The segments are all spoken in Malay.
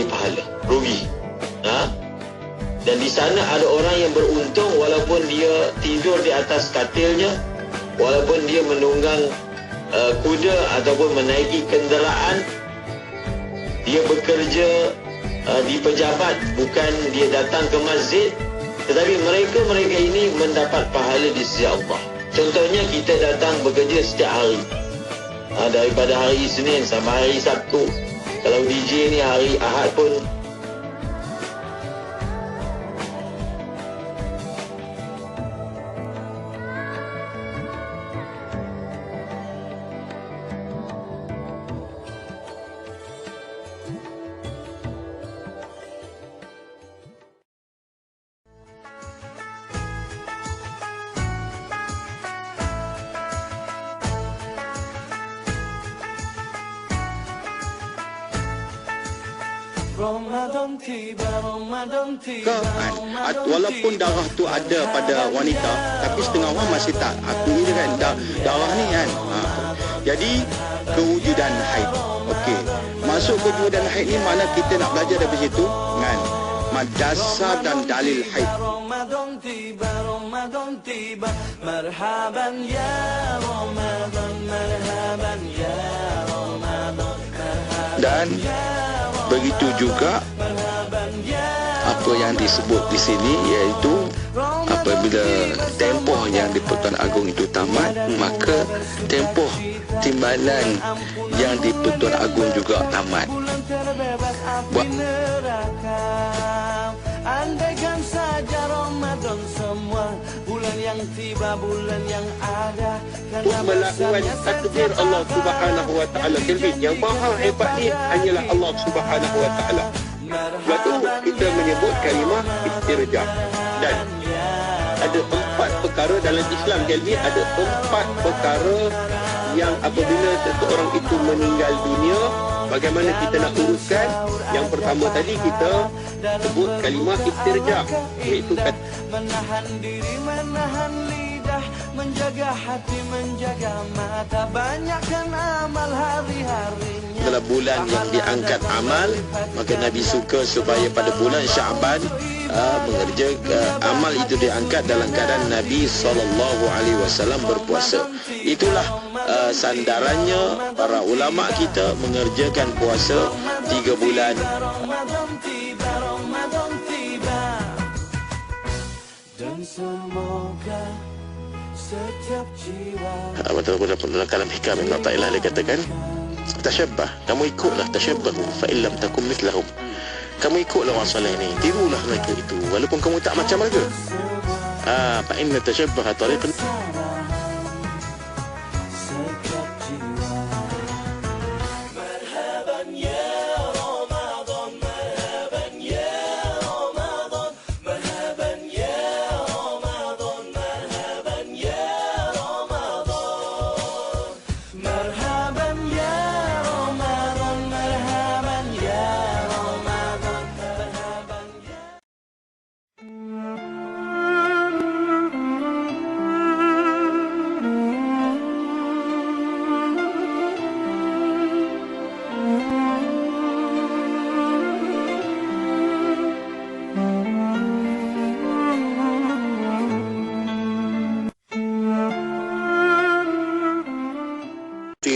pahala, rugi. Dan di sana ada orang yang beruntung walaupun dia tidur di atas katilnya, walaupun dia menunggang kuda ataupun menaiki kenderaan, dia bekerja di pejabat, bukan dia datang ke masjid, tetapi mereka ini mendapat pahala di sisi Allah. Contohnya kita datang bekerja setiap hari, daripada hari Isnin sampai hari Sabtu. Kalau DJ ni hari Ahad pun walaupun darah tu ada pada wanita, tapi setengah orang masih tak akui je kan darah ni kan. Jadi kewujudan haid. Okey, masuk kewujudan haid ni mana kita nak belajar dari situ kan, dasar dan dalil haid. Dan begitu juga apa yang disebut di sini, iaitu apabila tempoh yang di Pertuan Agong itu tamat, maka tempoh timbalan yang di Pertuan Agong juga tamat. Andaikan saja Ramadan semua bulan yang tiba, bulan yang ada, melakukan takbir Allah Subhanahu wa taala sendiri. Yang maha hebat ni hanyalah Allah Subhanahu wa taala. Sebab tu kita menyebut kalimah istirja. Dan ada 4 perkara dalam Islam, Kelvin, ada 4 perkara yang apabila seseorang itu meninggal dunia, bagaimana kita nak uruskan. Yang pertama tadi kita sebut kalimah istirja, iaitu menahan diri, menahan lidah, menjaga hati, menjaga mata, banyakkan amal hari-harinya. Dalam bulan yang diangkat amal, maka Nabi suka supaya pada bulan Syaban mengerjakan amal itu diangkat dalam keadaan Nabi SAW berpuasa. Itulah sandarannya para ulama kita mengerjakan puasa 3 bulan. Dan semoga setiap jiwa. Betul-betul dalam kalam hikam yang Allah Ta'ala katakan, tasyabbah, kamu ikutlah, tashabbahu fa illam takum mithlahum. Kamu ikutlah orang soleh ni, tirulah mereka itu walaupun kamu tak macam mereka. Fa inna tashabbaha tariqan.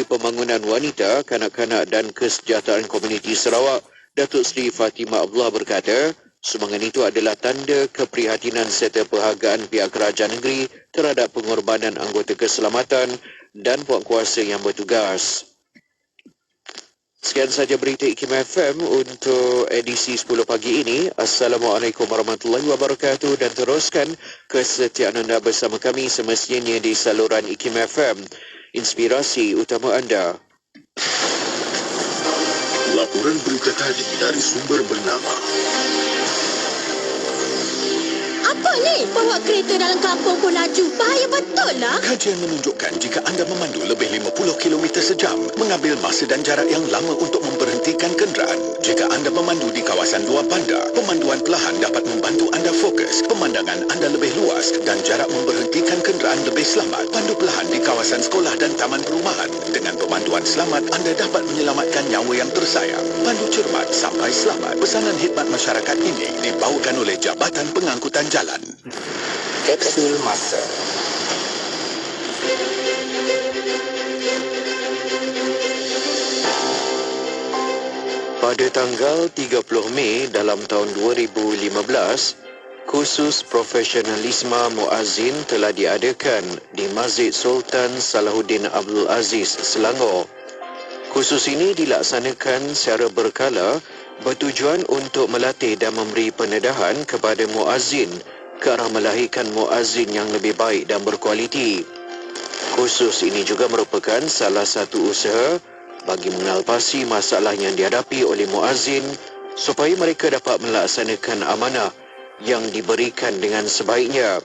Pembangunan Wanita, Kanak-kanak dan Kesejahteraan Komuniti Sarawak, Datuk Seri Fatimah Abdullah berkata, sumbangan itu adalah tanda keprihatinan serta penghargaan pihak kerajaan negeri terhadap pengorbanan anggota keselamatan dan puakkuasa yang bertugas. Sekian saja berita IKIM FM untuk edisi 10 pagi ini. Assalamualaikum warahmatullahi wabarakatuh, dan teruskan kesetiaan anda bersama kami semestinya di saluran IKIM FM, inspirasi utama anda. Laporan berita tadi dari sumber bernama. Apa ni? Bawa kereta dalam kampung pun laju. Bahaya betul lah. Kajian menunjukkan jika anda memandu lebih 50 km sejam, mengambil masa dan jarak yang lama untuk memberhentikan kenderaan. Jika anda memandu di kawasan luar bandar, pemanduan perlahan dapat membantu anda fokus, pemandangan anda lebih luas dan jarak memberhentikan kenderaan lebih selamat. Pandu perlahan di kawasan sekolah dan taman perumahan. Dengan pemanduan selamat, anda dapat menyelamatkan nyawa yang tersayang. Pandu cermat sampai selamat. Pesanan khidmat masyarakat ini dibawakan oleh Jabatan Pengangkutan Jalan. Kapsul masa. Pada tanggal 30 Mei dalam tahun 2015, kursus profesionalisme muazzin telah diadakan di Masjid Sultan Salahuddin Abdul Aziz, Selangor. Kursus ini dilaksanakan secara berkala bertujuan untuk melatih dan memberi pendedahan kepada muazzin ke arah melahirkan muazzin yang lebih baik dan berkualiti. Kursus ini juga merupakan salah satu usaha bagi mengatasi masalah yang dihadapi oleh muazzin supaya mereka dapat melaksanakan amanah yang diberikan dengan sebaiknya.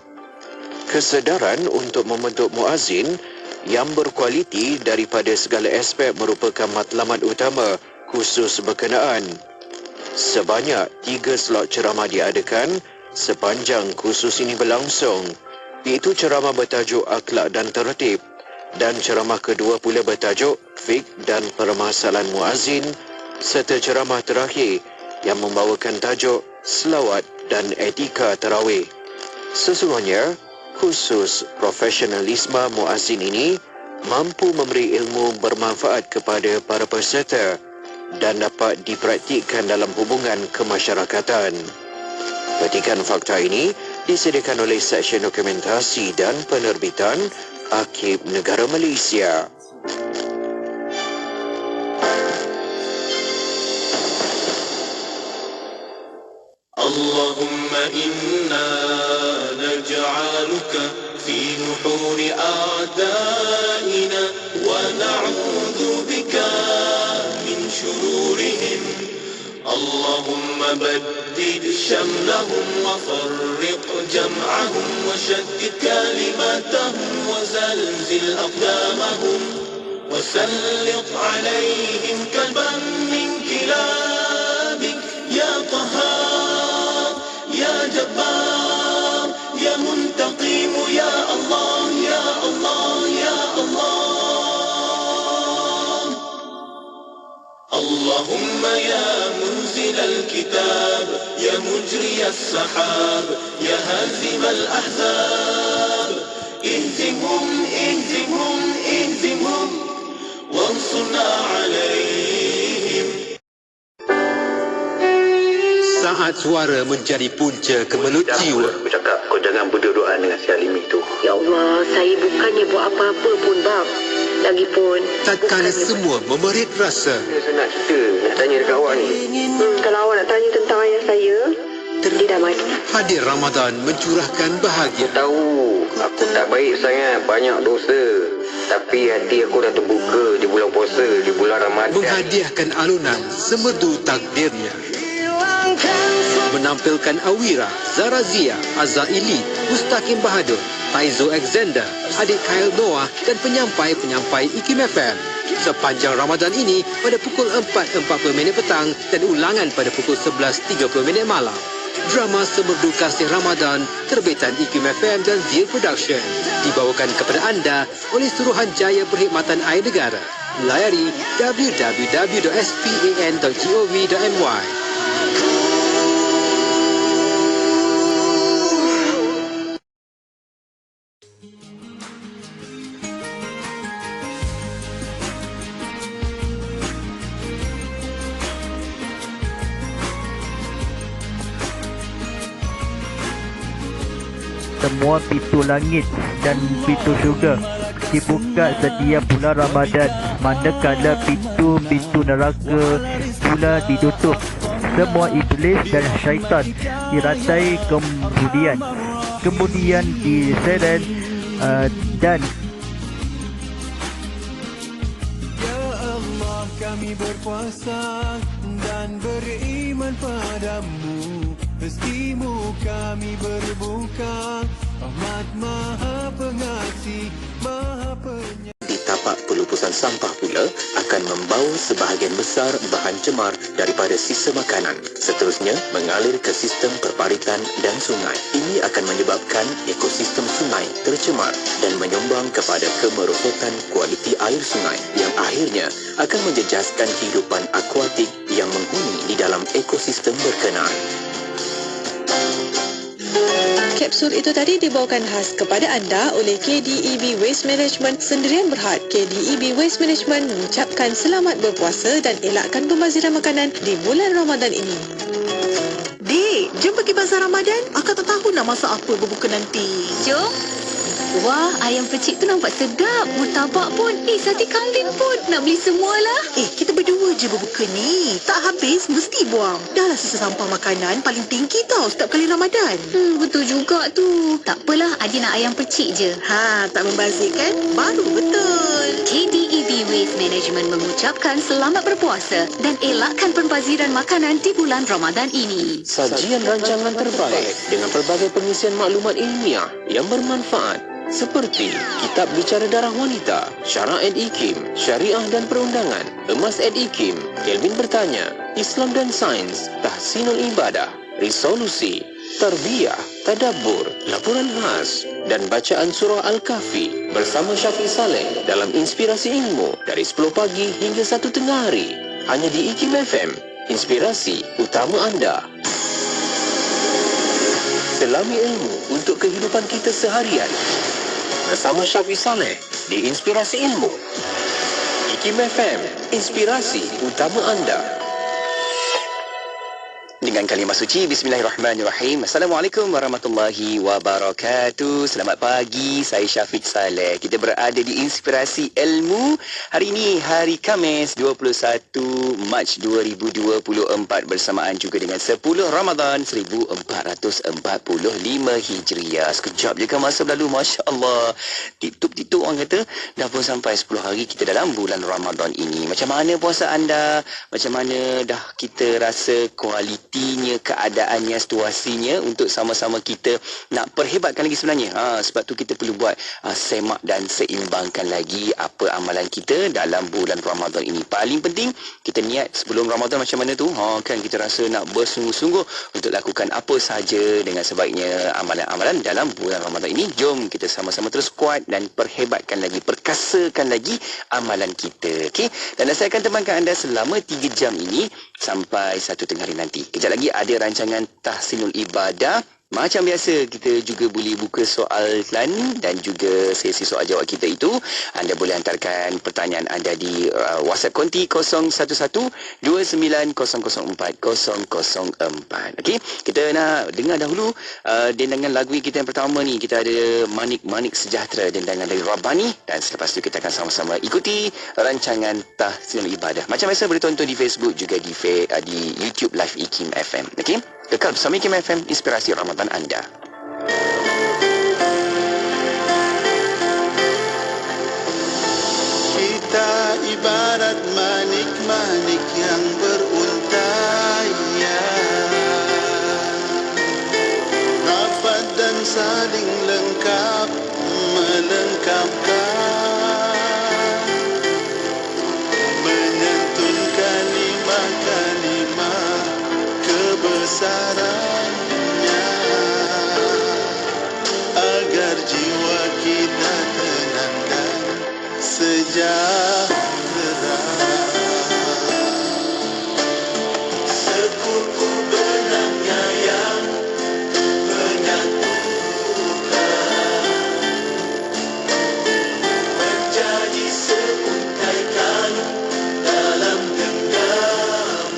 Kesedaran untuk membentuk muazzin yang berkualiti daripada segala aspek merupakan matlamat utama kursus berkenaan. Sebanyak 3 slot ceramah diadakan sepanjang kursus ini berlangsung, iaitu ceramah bertajuk Akhlak dan Tertib dan ceramah kedua pula bertajuk Fiqh dan Permasalahan Muazzin serta ceramah terakhir yang membawakan tajuk Selawat dan Etika Tarawih. Sesungguhnya, kursus profesionalisme muazzin ini mampu memberi ilmu bermanfaat kepada para peserta dan dapat dipraktikkan dalam hubungan kemasyarakatan. Petikan fakta ini disediakan oleh Seksyen Dokumentasi dan Penerbitan Arkib Negara Malaysia. Allahumma inna naj'aluka fi nuhuri a'daina wa na'udhu bika min shururihim. Allahumma baddid shamlahum wa farriq jam'ahum wa shaddid kalimatahum wa zalzil aqdamahum wa sallit alayhim kalban min kilabik ya Qahhar ya Jabbar ya Muntaqim ya Allah ya Allah ya Allah. Allahumma ya munzil al-kitab ya mujri as-sahab ya hazim al-ahzab ihzimhum ihzimhum ihzimhum wansurna alaihim. Saat suara menjadi punca kemelut jiwa. Aku cakap kau jangan berdoa dengan si Alimi tu. Ya Allah, saya bukannya buat apa-apa pun, bang. Lagipun, Tatkala semua memerit rasa, Saya nak cerita, nak tanya dekat awak ni. kalau awak nak tanya tentang ayah saya, dia dah mati. hadir Ramadan mencurahkan bahagia. Tahu, aku tak baik sangat, banyak dosa. Tapi hati aku dah terbuka di bulan puasa, di bulan Ramadan. Menghadiahkan alunan semerdu takdirnya. Menampilkan Awira, Zara Zia, Azaili, Mustaqim Bahadur, Taizo Alexander, adik Kyle Noah dan penyampai-penyampai IKIM FM. Sepanjang Ramadan ini pada pukul 4.40 petang dan ulangan pada pukul 11.30 malam. Drama Semerdu Kasih Ramadan terbitan IKIM FM dan Zir Production dibawakan kepada anda oleh Suruhanjaya Perkhidmatan Air Negara. Layari www.span.gov.my. Semua pintu langit dan pintu syurga dibuka setiap bulan Ramadan, manakala pintu-pintu neraka pula ditutup. Semua iblis dan syaitan dirantai kemudian diseret dan Ya Allah, kami berpuasa dan beriman padamu. rezekimu kami berbuka. Rahmat Maha Pengasih, Maha Penyayang. Di tapak pelupusan sampah pula akan membawa sebahagian besar bahan cemar daripada sisa makanan. Seterusnya mengalir ke sistem perparitan dan sungai. Ini akan menyebabkan ekosistem sungai tercemar dan menyumbang kepada kemerosotan kualiti air sungai yang akhirnya akan menjejaskan kehidupan akuatik yang menghuni di dalam ekosistem berkenaan. Kapsul itu tadi dibawakan khas kepada anda oleh KDEB Waste Management Sendirian Berhad. KDEB Waste Management mengucapkan selamat berpuasa dan elakkan pembaziran makanan di bulan Ramadan ini. Dek, jom pergi bazar Ramadan. Akak tak tahu nak masak apa berbuka nanti. Jom. Wah, ayam percik tu nampak sedap. Murtabak pun. Sate kambing pun. Nak beli semualah. Kita berdua je berbuka ni. Tak habis, mesti buang. Dah lah sisa sampah makanan paling tinggi tau setiap kali Ramadan. Betul juga tu. Tak apalah, Adi nak ayam percik je. Tak membazir kan? Baru betul. KDEB Waste Management mengucapkan selamat berpuasa dan elakkan pembaziran makanan di bulan Ramadan ini. Sajian rancangan terbaik dengan pelbagai pengisian maklumat ilmiah yang bermanfaat seperti Kitab Bicara Darah Wanita, Syara & Ikim, Syariah dan Perundangan, Emas & Ikim, Kelvin Bertanya, Islam dan Sains, Tahsinul Ibadah, Resolusi, Tarbiyah, Tadabbur, Laporan Khas dan bacaan surah Al-Kahfi bersama Syafiq Saleh dalam Inspirasi Ilmu dari 10 pagi hingga 1 tengah hari. Hanya di IKIM FM, inspirasi utama anda. Selami ilmu untuk kehidupan kita seharian. Bersama Syafiq Saleh di Inspirasi Ilmu. IKIM FM, inspirasi utama anda. Dengan kalimah suci, Bismillahirrahmanirrahim. Assalamualaikum warahmatullahi wabarakatuh. Selamat pagi, saya Syafiq Saleh. Kita berada di Inspirasi Ilmu. Hari ini, hari Khamis, 21 Mac 2024 bersamaan juga dengan 10 Ramadan 1445 Hijriah. Sekejap je kan masa berlalu, Masya Allah. Tip-tup orang kata, dah pun sampai 10 hari kita dalam bulan Ramadan ini. Macam mana puasa anda? Macam mana dah kita rasa kualitinya, keadaannya, situasinya untuk sama-sama kita nak perhebatkan lagi sebenarnya. Sebab tu kita perlu buat semak dan seimbangkan lagi apa amalan kita dalam bulan Ramadan ini. Paling penting, kita niat sebelum Ramadan macam mana tu. Kan kita rasa nak bersungguh-sungguh untuk lakukan apa sahaja dengan sebaiknya amalan-amalan dalam bulan Ramadan ini. Jom kita sama-sama terus kuat dan perhebatkan lagi, perkasakan lagi amalan kita. Okay? Dan saya akan temankan anda selama 3 jam ini sampai 1 tengah hari nanti. Kejap lagi ada rancangan Tahsinul Ibadah. Macam biasa, kita juga boleh buka soalan dan juga sesi soal jawab kita itu. Anda boleh hantarkan pertanyaan anda di WhatsApp konti 0111-29004-004. Okey, kita nak dengar dahulu dendangan lagu kita yang pertama ni. Kita ada Manik-Manik Sejahtera, dendangan dari Rabbani. Dan selepas itu kita akan sama-sama ikuti rancangan Tahsinul Ibadah. Macam biasa boleh tonton di Facebook juga di YouTube Live IKIM FM. Okey, kekal bersama IKIM FM, inspirasi Ramadan anda. Kita ibarat manik-manik yang beruntaian, rapat dan saling lengkap, melengkapkan, menyantun kalimah-kalimah kebesarannya, agar jiwa kita tenang dan sejahtera. Sekuku benangnya yang menyatukan, menjadi seuntai kayu dalam genggaman.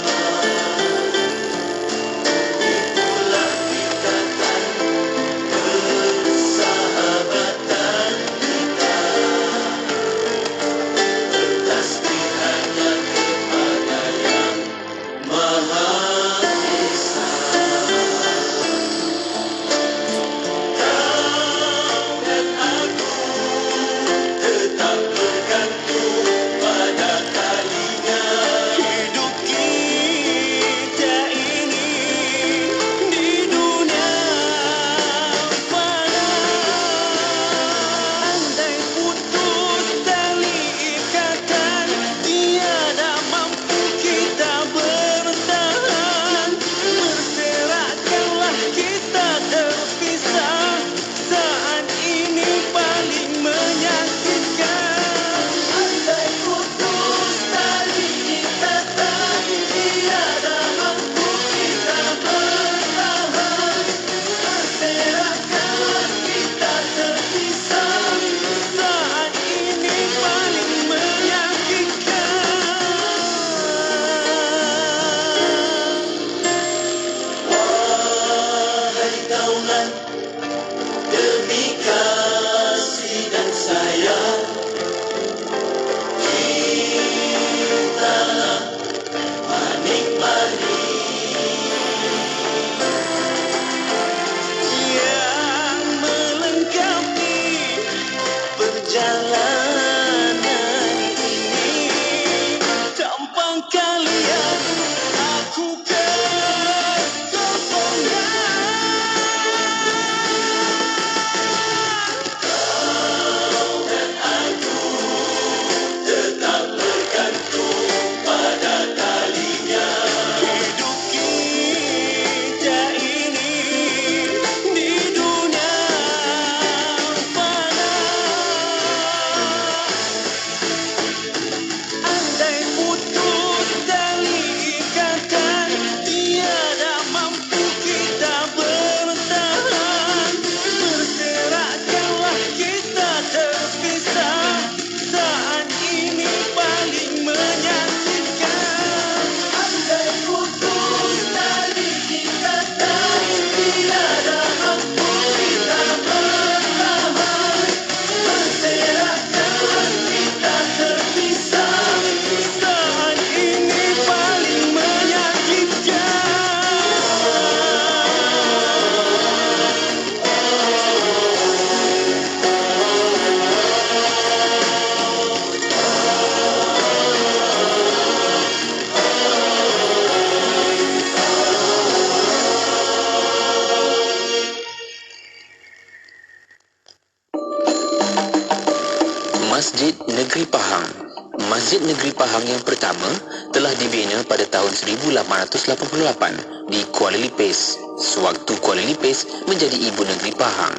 Masjid Negeri Pahang yang pertama telah dibina pada tahun 1888 di Kuala Lipis, sewaktu Kuala Lipis menjadi ibu negeri Pahang.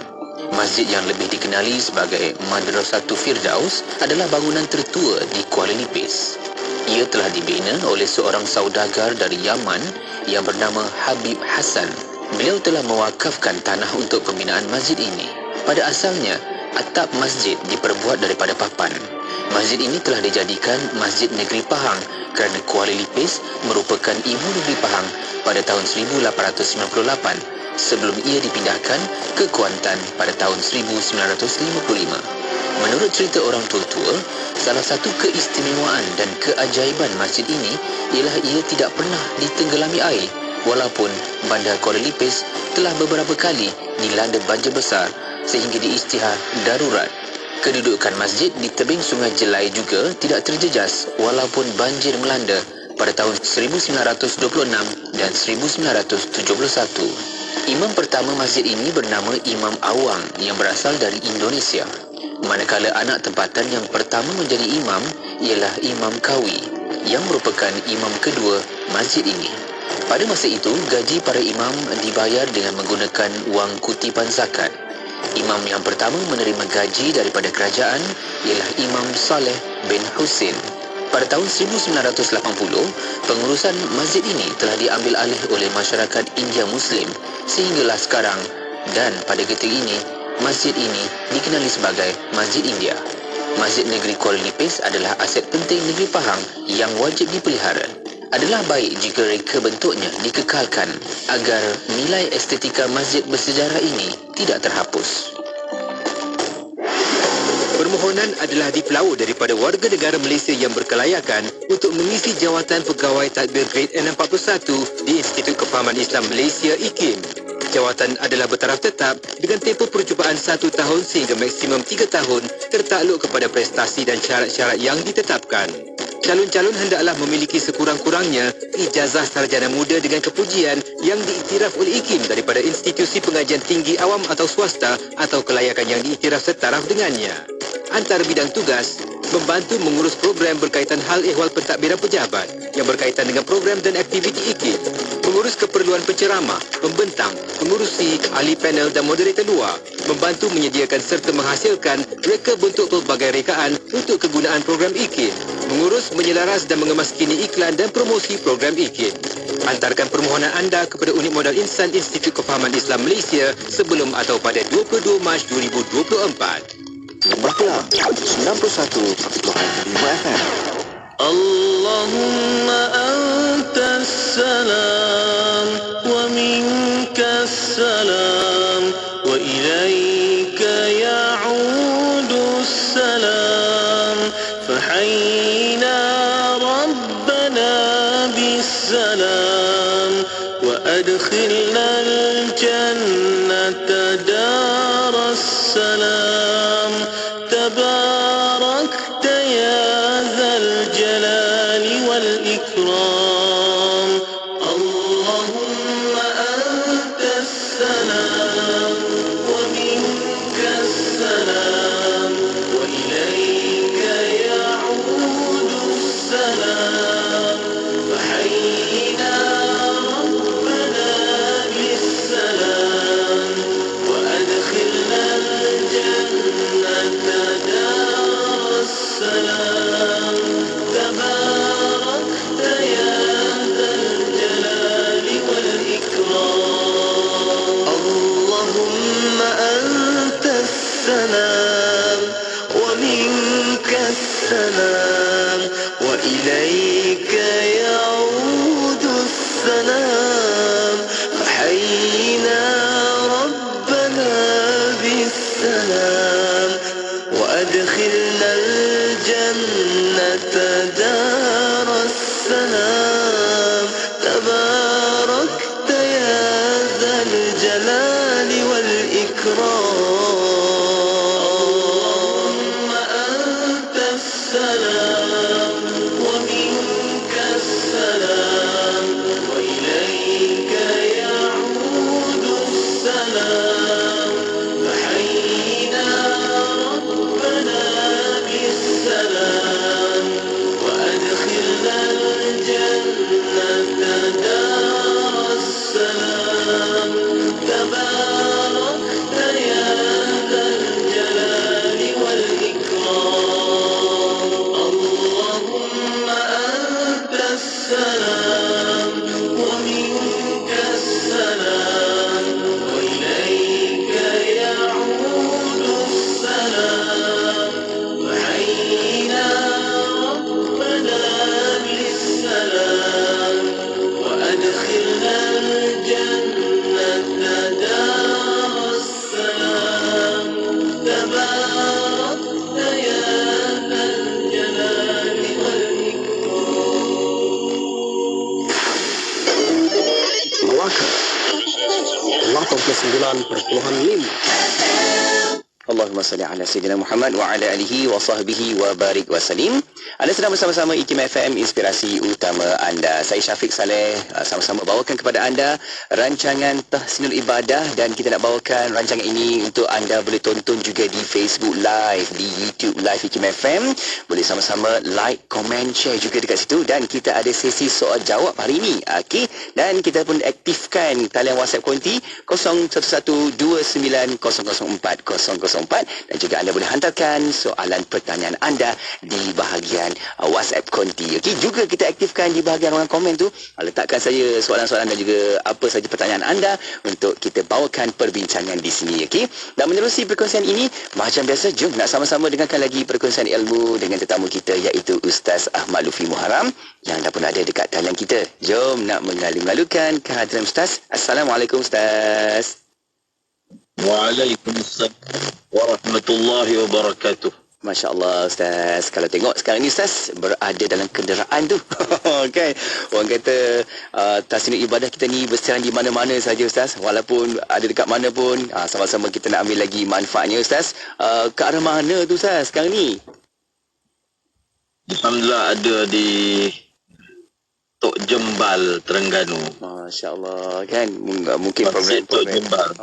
Masjid yang lebih dikenali sebagai Madrasatul Firdaus adalah bangunan tertua di Kuala Lipis. Ia telah dibina oleh seorang saudagar dari Yaman yang bernama Habib Hassan. Beliau telah mewakafkan tanah untuk pembinaan masjid ini. Pada asalnya, atap masjid diperbuat daripada papan. Masjid ini telah dijadikan Masjid Negeri Pahang kerana Kuala Lipis merupakan ibu negeri Pahang pada tahun 1898 sebelum ia dipindahkan ke Kuantan pada tahun 1955. Menurut cerita orang tua-tua, salah satu keistimewaan dan keajaiban masjid ini ialah ia tidak pernah ditenggelami air walaupun bandar Kuala Lipis telah beberapa kali dilanda banjir besar sehingga diisytihar darurat. Kedudukan masjid di tebing Sungai Jelai juga tidak terjejas walaupun banjir melanda pada tahun 1926 dan 1971. Imam pertama masjid ini bernama Imam Awang yang berasal dari Indonesia. Manakala anak tempatan yang pertama menjadi imam ialah Imam Kawi yang merupakan imam kedua masjid ini. Pada masa itu, gaji para imam dibayar dengan menggunakan wang kutipan zakat. Imam yang pertama menerima gaji daripada kerajaan ialah Imam Saleh bin Husin. Pada tahun 1980, pengurusan masjid ini telah diambil alih oleh masyarakat India Muslim sehinggalah sekarang, dan pada ketika ini, masjid ini dikenali sebagai Masjid India. Masjid Negeri Kuala Lipis adalah aset penting negeri Pahang yang wajib dipelihara. Adalah baik jika reka bentuknya dikekalkan agar nilai estetika masjid bersejarah ini tidak terhapus. Permohonan adalah dipelaur daripada warga negara Malaysia yang berkelayakan untuk mengisi jawatan pegawai tadbir grade 641 di Institut Kefahaman Islam Malaysia IKIM. Jawatan adalah bertaraf tetap dengan tempoh percubaan 1 tahun sehingga maksimum 3 tahun tertakluk kepada prestasi dan syarat-syarat yang ditetapkan. Calon-calon hendaklah memiliki sekurang-kurangnya ijazah sarjana muda dengan kepujian yang diiktiraf oleh IKIM daripada institusi pengajian tinggi awam atau swasta atau kelayakan yang diiktiraf setaraf dengannya. Antara bidang tugas, membantu mengurus program berkaitan hal ehwal pentadbiran pejabat yang berkaitan dengan program dan aktiviti IKIM, mengurus keperluan penceramah, pembentang, pengurusi, ahli panel dan moderator luar, membantu menyediakan serta menghasilkan reka bentuk pelbagai rekaan untuk kegunaan program IKIM, mengurus, menyelaras dan mengemaskini iklan dan promosi program IKIM. Hantarkan permohonan anda kepada Unit Modal Insan Institut Kefahaman Islam Malaysia sebelum atau pada 22 Mac 2024. Nombor kelam 91.5 FM. Allahumma antas salam wa minkas salam wa ilaika ya'udus salam fahayyina rabbana bis salam wa adkhilna al-jannata daras salam. تباركت يا ذا الجلال والإكرام اللهم أنت السلام ومنك السلام وإليك يعود السلام فحينا ربنا بالسلام وأدخلنا الجنة السلام تباركت يا ذا الجلال والإكرام اللهم أنت السلام ومنك السلام وإليك يعود السلام فحينا ربنا بالسلام وأدخلنا الجنة دار السلام تباركت يا ذا الجلال والإكرام اللهم أنت السلام ومنك السلام وإليك يعود السلام فحينا ربنا بالسلام السلام ومنك السلام وإليك يعود السلام وحينا ربنا بالسلام وأدخلنا الجنة دار السلام تباركت يا ذا الجلال Melaka 89.5. Allahumma salli ala Sayyidina Muhammad wa ala alihi wa sahbihi wa barik wa salim. Anda sedang bersama-sama IKIM FM, inspirasi utama anda. Saya Syafiq Saleh, sama-sama bawakan kepada anda rancangan Tahsinul Ibadah, dan kita nak bawakan rancangan ini untuk anda boleh tonton juga di Facebook Live, di YouTube Live IKIM FM. Boleh sama-sama like, komen, share juga dekat situ, dan kita ada sesi soal jawab hari ini. Okey, dan kita pun aktifkan talian WhatsApp konti 0112900400. Dan juga anda boleh hantarkan soalan pertanyaan anda di bahagian WhatsApp konti. Okey, juga kita aktifkan di bahagian ruangan komen tu, letakkan saja soalan-soalan dan juga apa saja pertanyaan anda untuk kita bawakan perbincangan di sini. Okey, dan menerusi perkongsian ini macam biasa, jom nak sama-sama dengarkan lagi perkongsian ilmu dengan tetamu kita, iaitu Ustaz Ahmad Lutfi Muharram yang dah pun ada dekat talian kita. Jom nak mengalu-alukan kehadiran Ustaz. Assalamualaikum Ustaz. Waalaikumsalam warahmatullahi wabarakatuh. Masya Allah Ustaz. Kalau tengok sekarang ni Ustaz berada dalam kenderaan tu. Okay. Orang kata tahsinul ibadah kita ni bersiaran di mana-mana saja Ustaz. Walaupun ada dekat mana pun, sama-sama kita nak ambil lagi manfaatnya Ustaz. Ke arah mana tu Ustaz sekarang ni? Alhamdulillah ada di Tok Jembal, Terengganu. Masya Allah kan. Mungkin program Tok Jembal.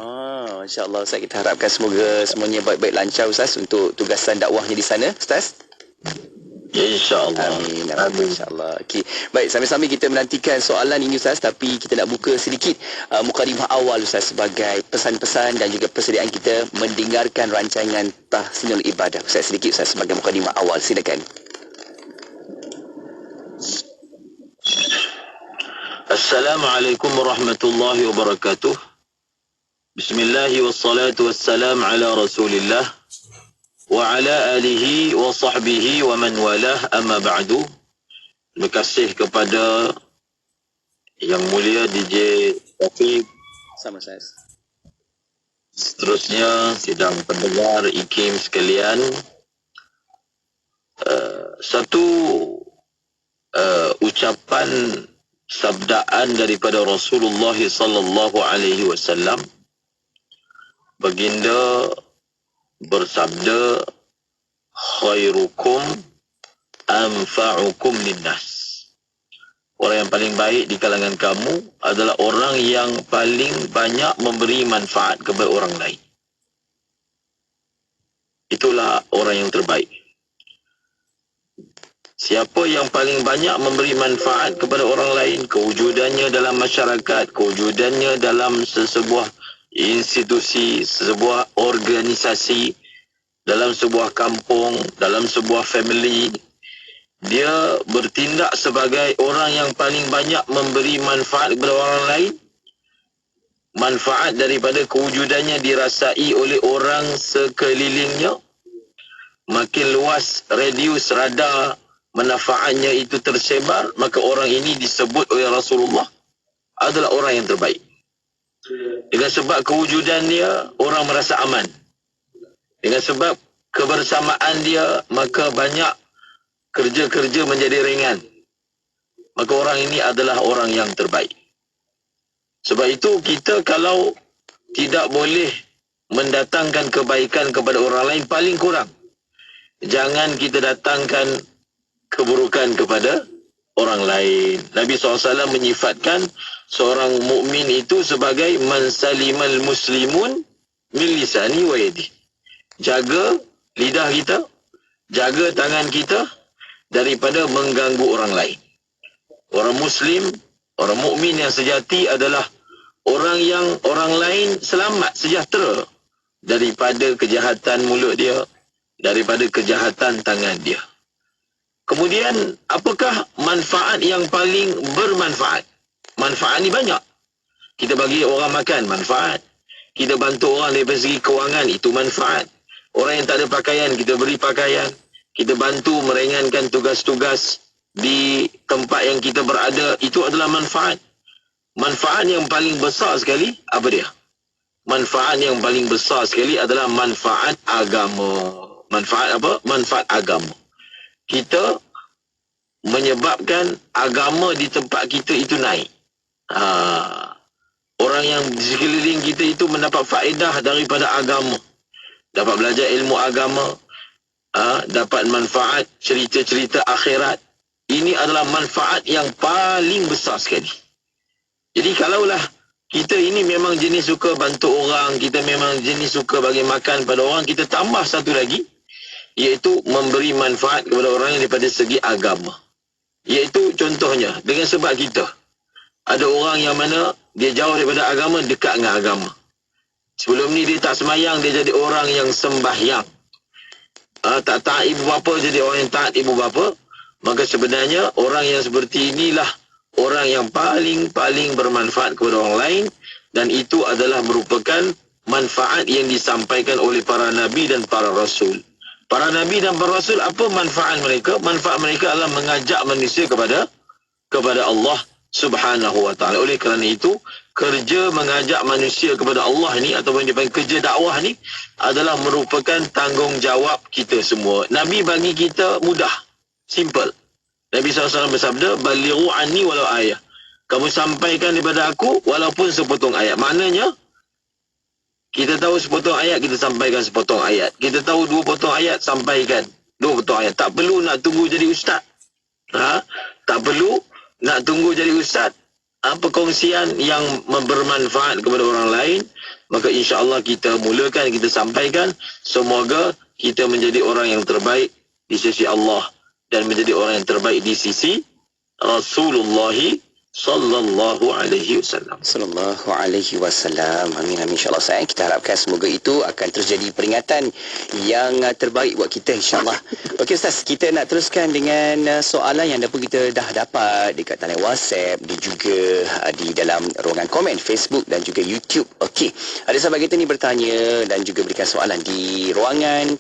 Masya Allah Ustaz, kita harapkan semoga semuanya baik-baik lancar Ustaz untuk tugasan dakwahnya di sana Ustaz. InsyaAllah. Amin. InsyaAllah. Okey. Baik, sambil-sambil kita menantikan soalan ini Ustaz, tapi kita nak buka sedikit mukadimah awal Ustaz sebagai pesan-pesan dan juga persediaan kita mendengarkan rancangan Tahsinul Ibadah. Ustaz, sedikit Ustaz sebagai mukadimah awal. Silakan. Assalamualaikum warahmatullahi wabarakatuh. Bismillahi wassalatu wassalam ala rasulillah wa ala alihi wa sahbihi wa man walah, amma ba'du. Terima kasih kepada Yang Mulia DJ Taufik. Sama saya. Seterusnya sidang pendengar IKIM sekalian. Satu ucapan sabdaan daripada Rasulullah sallallahu alaihi wasallam. Baginda bersabda, khairukum anfa'ukum linnas. Orang yang paling baik di kalangan kamu adalah orang yang paling banyak memberi manfaat kepada orang lain. Itulah orang yang terbaik. Siapa yang paling banyak memberi manfaat kepada orang lain, kewujudannya dalam masyarakat, kewujudannya dalam sebuah institusi, sebuah organisasi, dalam sebuah kampung, dalam sebuah family, dia bertindak sebagai orang yang paling banyak memberi manfaat kepada orang lain. Manfaat daripada kewujudannya dirasai oleh orang sekelilingnya. Makin luas radius radar manfaatnya itu tersebar, maka orang ini disebut oleh Rasulullah adalah orang yang terbaik. Dengan sebab kewujudan dia, orang merasa aman. Dengan sebab kebersamaan dia, maka banyak kerja-kerja menjadi ringan. Maka orang ini adalah orang yang terbaik. Sebab itu kita kalau tidak boleh mendatangkan kebaikan kepada orang lain, paling kurang jangan kita datangkan keburukan kepada orang lain. Nabi SAW menyifatkan seorang mukmin itu sebagai man salimal muslimun min lisani wa yadi. Jaga lidah kita, jaga tangan kita daripada mengganggu orang lain. Orang muslim, orang mukmin yang sejati adalah orang yang orang lain selamat, sejahtera daripada kejahatan mulut dia, daripada kejahatan tangan dia. Kemudian, apakah manfaat yang paling bermanfaat? Manfaat ni banyak. Kita bagi orang makan, manfaat. Kita bantu orang dari segi kewangan, itu manfaat. Orang yang tak ada pakaian, kita beri pakaian. Kita bantu meringankan tugas-tugas di tempat yang kita berada, itu adalah manfaat. Manfaat yang paling besar sekali, apa dia? Manfaat yang paling besar sekali adalah manfaat agama. Manfaat apa? Manfaat agama. Kita menyebabkan agama di tempat kita itu naik. Orang yang di sekeliling kita itu mendapat faedah daripada agama. Dapat belajar ilmu agama. Dapat manfaat cerita-cerita akhirat. Ini adalah manfaat yang paling besar sekali. Jadi kalaulah kita ini memang jenis suka bantu orang, kita memang jenis suka bagi makan pada orang, kita tambah satu lagi, iaitu memberi manfaat kepada orang yang daripada segi agama. Iaitu contohnya, dengan sebab kita, ada orang yang mana dia jauh daripada agama, dekat dengan agama. Sebelum ni dia tak semayang, dia jadi orang yang sembahyang. Tak taat ibu bapa, jadi orang yang taat ibu bapa. Maka sebenarnya orang yang seperti inilah orang yang paling bermanfaat kepada orang lain. Dan itu adalah merupakan manfaat yang disampaikan oleh para nabi dan para rasul. Para nabi dan para rasul, apa manfaat mereka? Manfaat mereka adalah mengajak manusia kepada Allah Subhanahu wa ta'ala. Oleh kerana itu, kerja mengajak manusia kepada Allah ni, ataupun dipanggil kerja dakwah ni, adalah merupakan tanggungjawab kita semua. Nabi bagi kita mudah, simple. Nabi SAW bersabda, balighu anni walau ayah. Kamu sampaikan daripada aku walaupun sepotong ayat. Maknanya, kita tahu sepotong ayat, kita sampaikan sepotong ayat. Kita tahu 2 potong ayat, sampaikan 2 potong ayat. Tak perlu nak tunggu jadi ustaz. Tak perlu nak tunggu jadi ustaz. Perkongsian yang bermanfaat kepada orang lain. Maka insya-Allah kita mulakan, kita sampaikan. Semoga kita menjadi orang yang terbaik di sisi Allah. Dan menjadi orang yang terbaik di sisi Rasulullah sallallahu alaihi wasallam. Sallallahu alaihi wasallam. Amin amin insya-Allah sayang. Kita harapkan semoga itu akan terus jadi peringatan yang terbaik buat kita insya-Allah. Okey Ustaz, kita nak teruskan dengan soalan yang kita dah dapat dekat talian WhatsApp dan juga di dalam ruangan komen Facebook dan juga YouTube. Okey. Ada sahabat kita ni bertanya dan juga berikan soalan di ruangan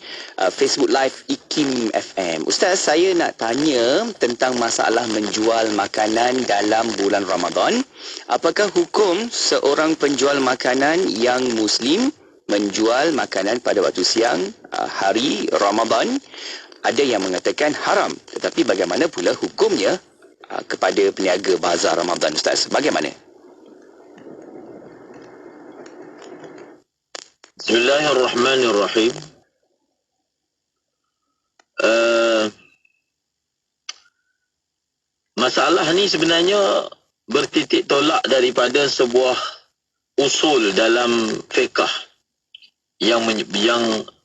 Facebook Live IKIM FM. Ustaz, saya nak tanya tentang masalah menjual makanan dalam bulan Ramadan. Apakah hukum seorang penjual makanan yang Muslim menjual makanan pada waktu siang hari Ramadan? Ada yang mengatakan haram. Tetapi bagaimana pula hukumnya kepada peniaga bazar Ramadan, Ustaz? Bagaimana? Bismillahirrahmanirrahim. Masalah ni sebenarnya bertitik tolak daripada sebuah usul dalam fiqh yang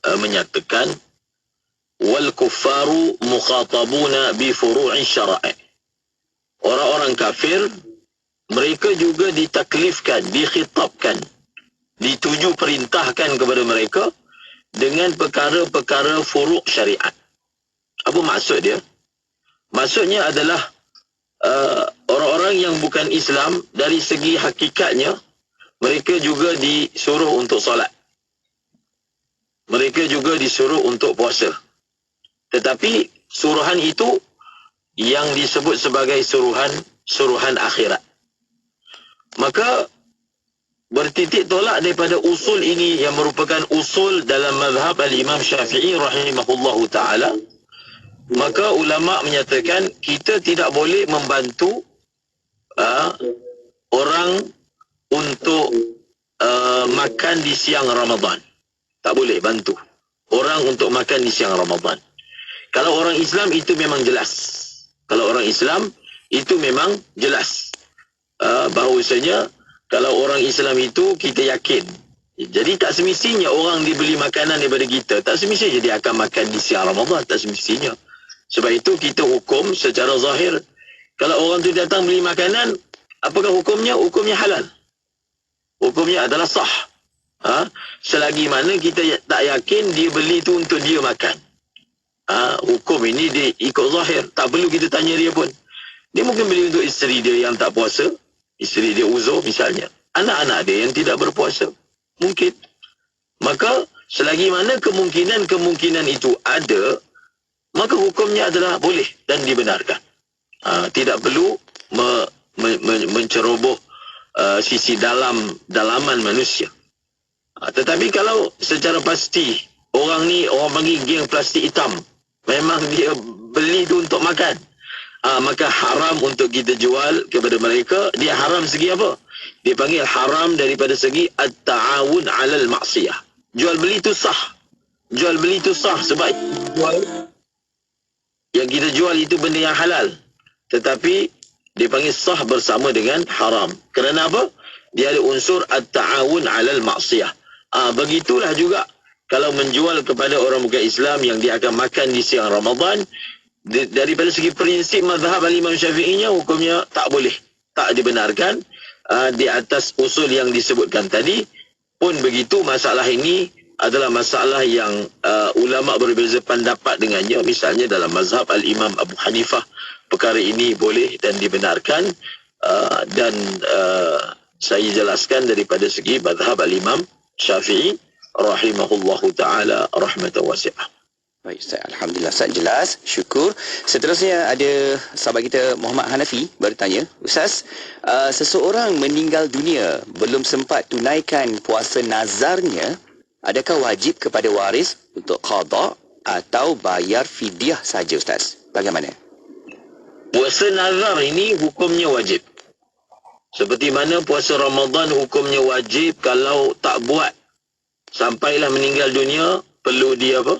menyatakan wal kuffaru mukhatabuna bi furu'i syara'i. Orang-orang kafir mereka juga ditaklifkan, dikhitabkan, dituju perintahkan kepada mereka dengan perkara-perkara furu' syariat. Apa maksud dia? Maksudnya adalah orang-orang yang bukan Islam, dari segi hakikatnya mereka juga disuruh untuk solat, mereka juga disuruh untuk puasa. Tetapi suruhan itu yang disebut sebagai suruhan akhirat. Maka bertitik tolak daripada usul ini yang merupakan usul dalam mazhab al-Imam Syafi'i rahimahullahu ta'ala. Maka ulama menyatakan kita tidak boleh membantu orang untuk makan di siang Ramadan. Tak boleh bantu orang untuk makan di siang Ramadan. Kalau orang Islam itu memang jelas. Kalau orang Islam itu memang jelas. Bahawasanya kalau orang Islam itu kita yakin. Jadi tak semestinya orang dibeli makanan daripada kita. Tak semestinya dia akan makan di siang Ramadan. Tak semestinya. Sebab itu kita hukum secara zahir. Kalau orang tu datang beli makanan, apakah hukumnya? Hukumnya halal. Hukumnya adalah sah. Selagi mana kita tak yakin dia beli tu untuk dia makan. hukum ini dia ikut zahir, tak perlu kita tanya dia pun. Dia mungkin beli untuk isteri dia yang tak puasa, isteri dia uzur misalnya, anak-anak dia yang tidak berpuasa, mungkin. Maka selagi mana kemungkinan itu ada, maka hukumnya adalah boleh dan dibenarkan. Tidak perlu menceroboh sisi dalaman manusia. Tetapi kalau secara pasti orang ni, orang panggil geng plastik hitam, memang dia beli itu untuk makan, maka haram untuk kita jual kepada mereka. Dia haram segi apa? Dia panggil haram daripada segi at-ta'awun 'alal maksiyah. Jual beli itu sah. Jual beli itu sah sebab yang kita jual itu benda yang halal. Tetapi dia panggil sah bersama dengan haram. Kerana apa? Dia ada unsur at-ta'awun 'alal maksiyah. Begitulah juga kalau menjual kepada orang bukan Islam yang dia akan makan di siang Ramadan, daripada segi prinsip mazhab al-Imam Syafi'inya, hukumnya tak boleh, tak dibenarkan. Di atas usul yang disebutkan tadi pun begitu. Masalah ini adalah masalah yang ulama berbeza pendapat dengannya. Misalnya dalam mazhab al-Imam Abu Hanifah, perkara ini boleh dan dibenarkan, dan saya jelaskan daripada segi mazhab al-Imam Syafi'i rahimahullahu ta'ala rahmatan wasi'ah. Baik Ustaz, Alhamdulillah Ustaz jelas, syukur. Seterusnya ada sahabat kita Muhammad Hanafi bertanya, Ustaz, seseorang meninggal dunia belum sempat tunaikan puasa nazarnya, adakah wajib kepada waris untuk qada atau bayar fidyah saja Ustaz? Bagaimana? Puasa nazar ini hukumnya wajib. Seperti mana puasa Ramadan hukumnya wajib, kalau tak buat sampailah meninggal dunia, perlu dia apa?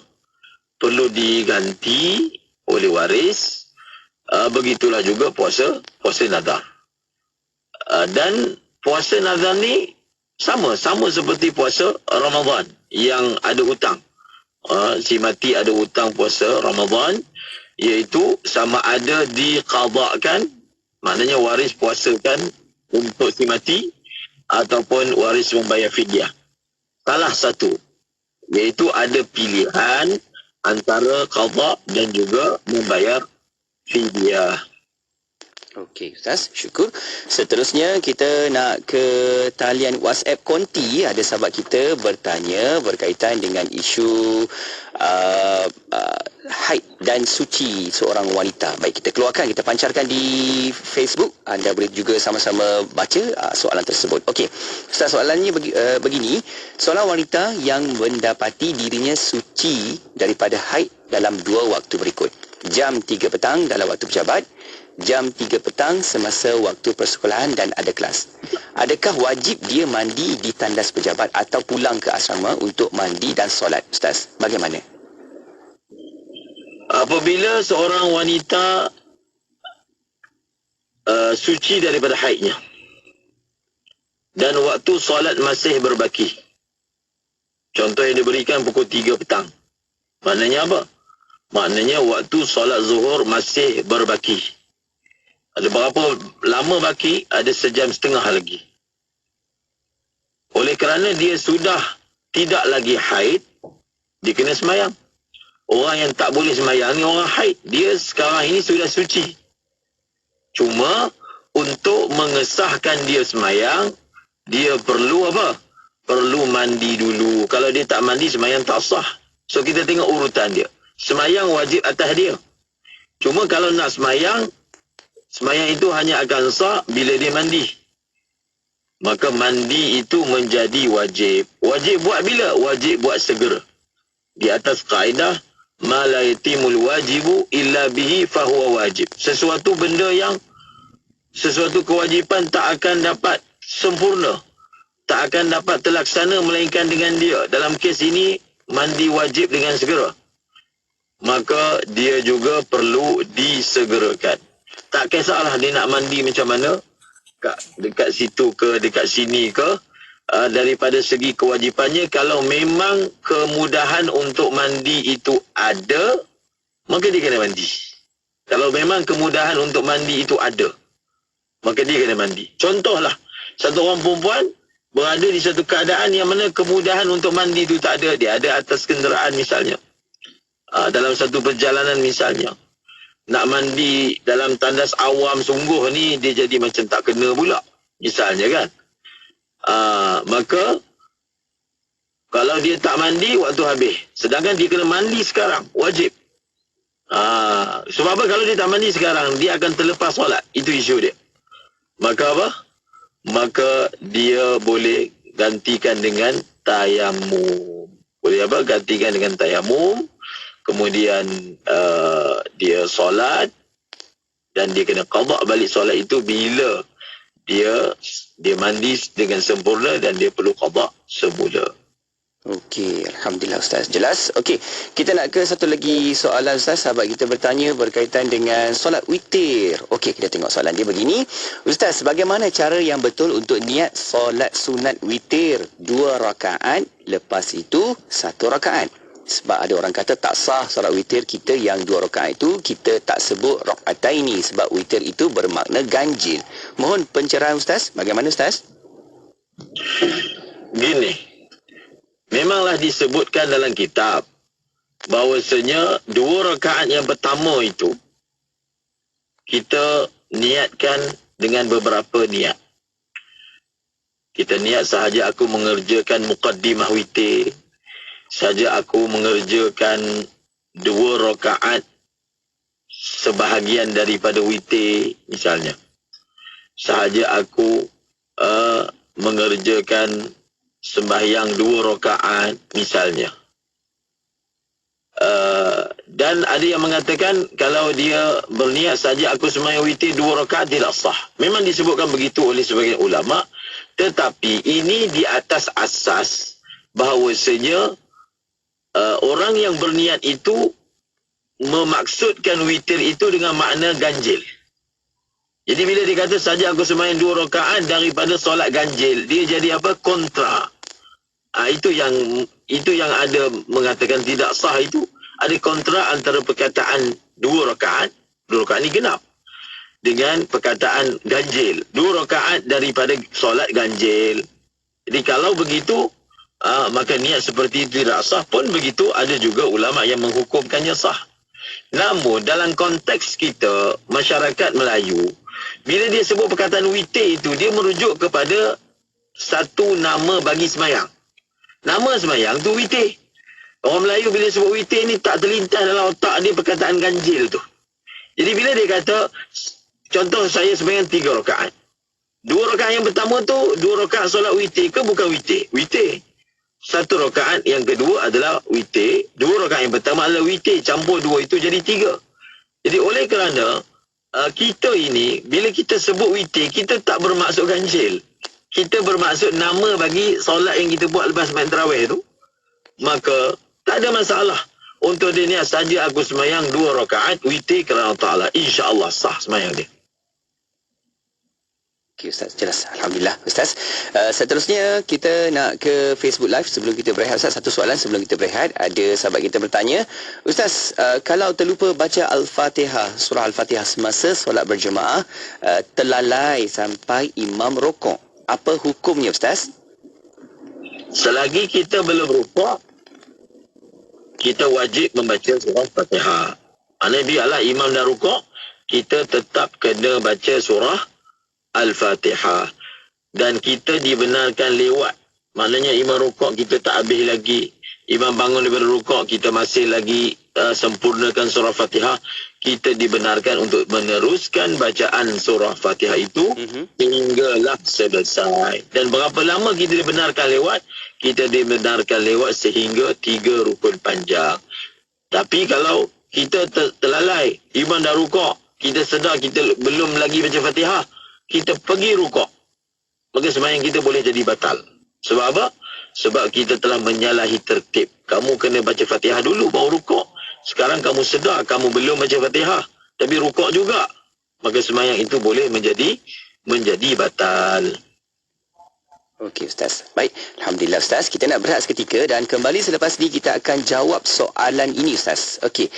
Perlu diganti oleh waris. Begitulah juga puasa nazar. Dan puasa nazar ni sama seperti puasa Ramadan yang ada hutang. Si mati ada hutang puasa Ramadan, iaitu sama ada diqadakkan, maknanya waris puasakan untuk si mati, ataupun waris membayar fidyah. Salah satu, iaitu ada pilihan antara qada dan juga membayar fidyah. Okey Ustaz, syukur. Seterusnya kita nak ke talian WhatsApp konti. Ada sahabat kita bertanya berkaitan dengan isu haid dan suci seorang wanita. Baik, kita keluarkan, kita pancarkan di Facebook. Anda boleh juga sama-sama baca soalan tersebut. Okey, Ustaz, soalannya begini. Seorang wanita yang mendapati dirinya suci daripada haid dalam 2 waktu berikut. Jam 3 petang dalam waktu pejabat, jam 3 petang semasa waktu persekolahan dan ada kelas. Adakah wajib dia mandi di tandas pejabat atau pulang ke asrama untuk mandi dan solat, Ustaz? Bagaimana? Apabila seorang wanita suci daripada haidnya dan waktu solat masih berbaki, contoh yang diberikan pukul 3 petang, maknanya apa? Maknanya waktu solat zuhur masih berbaki. Ada berapa lama baki? Ada sejam setengah lagi. Oleh kerana dia sudah tidak lagi haid, dia kena semayang. Orang yang tak boleh semayang ni orang haid. Dia sekarang ini sudah suci. Cuma untuk mengesahkan dia semayang, dia perlu apa? Perlu mandi dulu. Kalau dia tak mandi, semayang tak sah. So kita tengok urutan dia. Semayang wajib atas dia. Cuma kalau nak semayang itu hanya akan sah bila dia mandi. Maka mandi itu menjadi wajib. Wajib buat bila? Wajib buat segera. Di atas kaedah, ma la yatimul wajibu illa bihi fahuwa wajib. Sesuatu kewajipan tak akan dapat sempurna, tak akan dapat terlaksana melainkan dengan dia. Dalam kes ini, mandi wajib dengan segera. Maka dia juga perlu disegerakan. Tak kisahlah dia nak mandi macam mana, dekat situ ke, dekat sini ke, daripada segi kewajipannya, kalau memang kemudahan untuk mandi itu ada, maka dia kena mandi. Kalau memang kemudahan untuk mandi itu ada, maka dia kena mandi. Contohlah, satu orang perempuan berada di satu keadaan yang mana kemudahan untuk mandi itu tak ada. Dia ada atas kenderaan misalnya. dalam satu perjalanan misalnya, nak mandi dalam tandas awam sungguh ni, dia jadi macam tak kena pula. Misalnya kan. Maka, kalau dia tak mandi, waktu habis. Sedangkan dia kena mandi sekarang. Wajib. Sebab apa? Kalau dia tak mandi sekarang, dia akan terlepas solat. Itu isu dia. Maka apa? Maka dia boleh gantikan dengan tayamum. Boleh apa? Gantikan dengan tayamum. Kemudian dia solat. Dan dia kena qada balik solat itu bila dia mandi dengan sempurna dan dia perlu qada semula. Okey, Alhamdulillah Ustaz. Jelas? Okey, kita nak ke satu lagi soalan Ustaz. Sahabat kita bertanya berkaitan dengan solat witir. Okey, kita tengok soalan dia begini. Ustaz, bagaimana cara yang betul untuk niat solat sunat witir 2 rakaat, lepas itu 1 rakaat? Sebab ada orang kata tak sah solat witir kita yang 2 rakaat itu, kita tak sebut rakataini sebab witir itu bermakna ganjil. Mohon pencerahan Ustaz. Bagaimana Ustaz? Gini. Memanglah disebutkan dalam kitab bahawasanya 2 rakaat yang pertama itu kita niatkan dengan beberapa niat. Kita niat sahaja aku mengerjakan muqaddimah witir, sahaja aku mengerjakan 2 rakaat sebahagian daripada witir misalnya. Sahaja aku mengerjakan sembahyang 2 rakaat misalnya. Dan ada yang mengatakan kalau dia berniat saja aku sembahyang witir 2 rakaat tidak sah. Memang disebutkan begitu oleh sebagian ulama, tetapi ini di atas asas bahawasanya orang yang berniat itu memaksudkan witir itu dengan makna ganjil. Jadi bila dia kata saja aku sembahyang 2 rakaat daripada solat ganjil, dia jadi apa? Kontra. Itu yang ada mengatakan tidak sah itu. Ada kontra antara perkataan 2 rakaat ni genap, dengan perkataan ganjil. 2 rakaat daripada solat ganjil. Jadi kalau begitu, maka niat seperti itu tidak sah. Pun begitu, ada juga ulama yang menghukumkannya sah. Namun dalam konteks kita, masyarakat Melayu, bila dia sebut perkataan witir itu, dia merujuk kepada satu nama bagi sembahyang. Nama sembahyang tu witir. Orang Melayu bila sebut witir ni tak terlintas dalam otak dia perkataan ganjil tu. Jadi bila dia kata, contoh saya sembahyang 3 rakaat. 2 rakaat yang pertama tu, 2 rakaat solat witir ke bukan witir? Witir. 1 rakaat yang kedua adalah witir. 2 rakaat yang pertama adalah witir. Campur 2 itu jadi 3. Jadi oleh kerana kita ini, bila kita sebut witir, kita tak bermaksud ganjil. Kita bermaksud nama bagi solat yang kita buat lepas sembahyang tarawih tu. Maka tak ada masalah untuk dia niat saja aku sembahyang 2 rakaat witir kerana Allah Ta'ala. InsyaAllah sah sembahyang dia. Okey Ustaz, jelas. Alhamdulillah Ustaz. Seterusnya kita nak ke Facebook Live sebelum kita berehat Ustaz. Satu soalan sebelum kita berehat. Ada sahabat kita bertanya, Ustaz, kalau terlupa baca Al-Fatihah, surah Al-Fatihah semasa solat berjemaah, terlalai sampai imam rokok, apa hukumnya Ustaz? Selagi kita belum rukuk, kita wajib membaca surah Al-Fatihah. Biarlah imam dah rukuk, kita tetap kena baca surah Al-Fatihah. Dan kita dibenarkan lewat. Maknanya imam rukuk kita tak habis lagi. Imam bangun daripada rukuk, kita masih lagi sempurnakan surah Fatihah. Kita dibenarkan untuk meneruskan bacaan surah Fatihah itu hinggalah selesai. Dan berapa lama kita dibenarkan lewat? Kita dibenarkan lewat sehingga 3 rukun panjang. Tapi kalau kita terlalai, imam dah rukuk, kita sedar kita belum lagi baca Fatihah, kita pergi rukuk, maka sembahyang kita boleh jadi batal. Sebab apa? Sebab kita telah menyalahi tertib. Kamu kena baca Fatihah dulu baru rukuk. Sekarang kamu sedar kamu belum baca Fatihah, tapi rukuk juga, maka sembahyang itu boleh menjadi batal. Okey Ustaz. Baik, Alhamdulillah Ustaz. Kita nak berehat seketika dan kembali selepas ini kita akan jawab soalan ini Ustaz. Okey,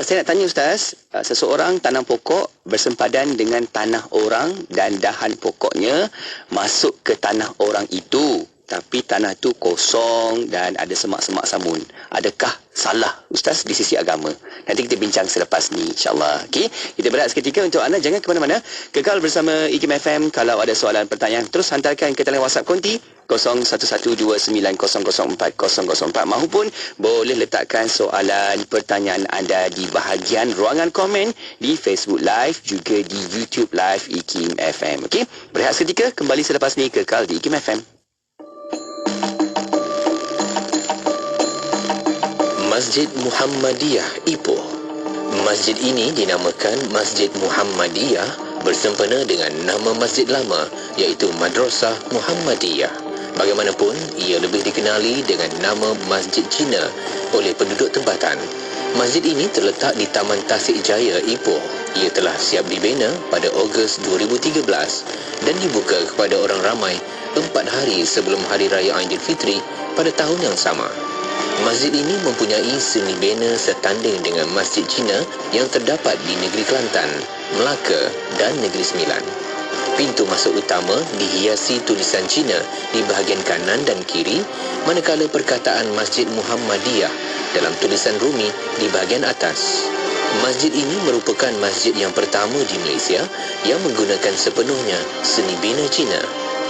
saya nak tanya Ustaz, seseorang tanam pokok bersempadan dengan tanah orang dan dahan pokoknya masuk ke tanah orang itu. tapi tanah tu kosong dan ada semak-semak samun. Adakah salah Ustaz di sisi agama? Nanti kita bincang selepas ni insya-Allah. Okey, kita berehat seketika untuk anda jangan ke mana-mana. Kekal bersama IKIM FM. Kalau ada soalan pertanyaan terus hantarkan ke talian WhatsApp konti 0112900404 maupun boleh letakkan soalan pertanyaan anda di bahagian ruangan komen di Facebook Live juga di YouTube Live IKIM FM. Okey, berehat seketika, kembali selepas ni kekal di IKIM FM. Masjid Muhammadiyah Ipoh. Masjid ini dinamakan Masjid Muhammadiyah bersempena dengan nama masjid lama iaitu Madrasah Muhammadiyah. Bagaimanapun, ia lebih dikenali dengan nama Masjid Cina oleh penduduk tempatan. Masjid ini terletak di Taman Tasik Jaya, Ipoh. Ia telah siap dibina pada Ogos 2013 dan dibuka kepada orang ramai 4 hari sebelum Hari Raya Aidilfitri pada tahun yang sama. Masjid ini mempunyai seni bina setanding dengan Masjid Cina yang terdapat di negeri Kelantan, Melaka dan Negeri Sembilan. Pintu masuk utama dihiasi tulisan Cina di bahagian kanan dan kiri, manakala perkataan Masjid Muhammadiyah dalam tulisan Rumi di bahagian atas. Masjid ini merupakan masjid yang pertama di Malaysia yang menggunakan sepenuhnya seni bina Cina.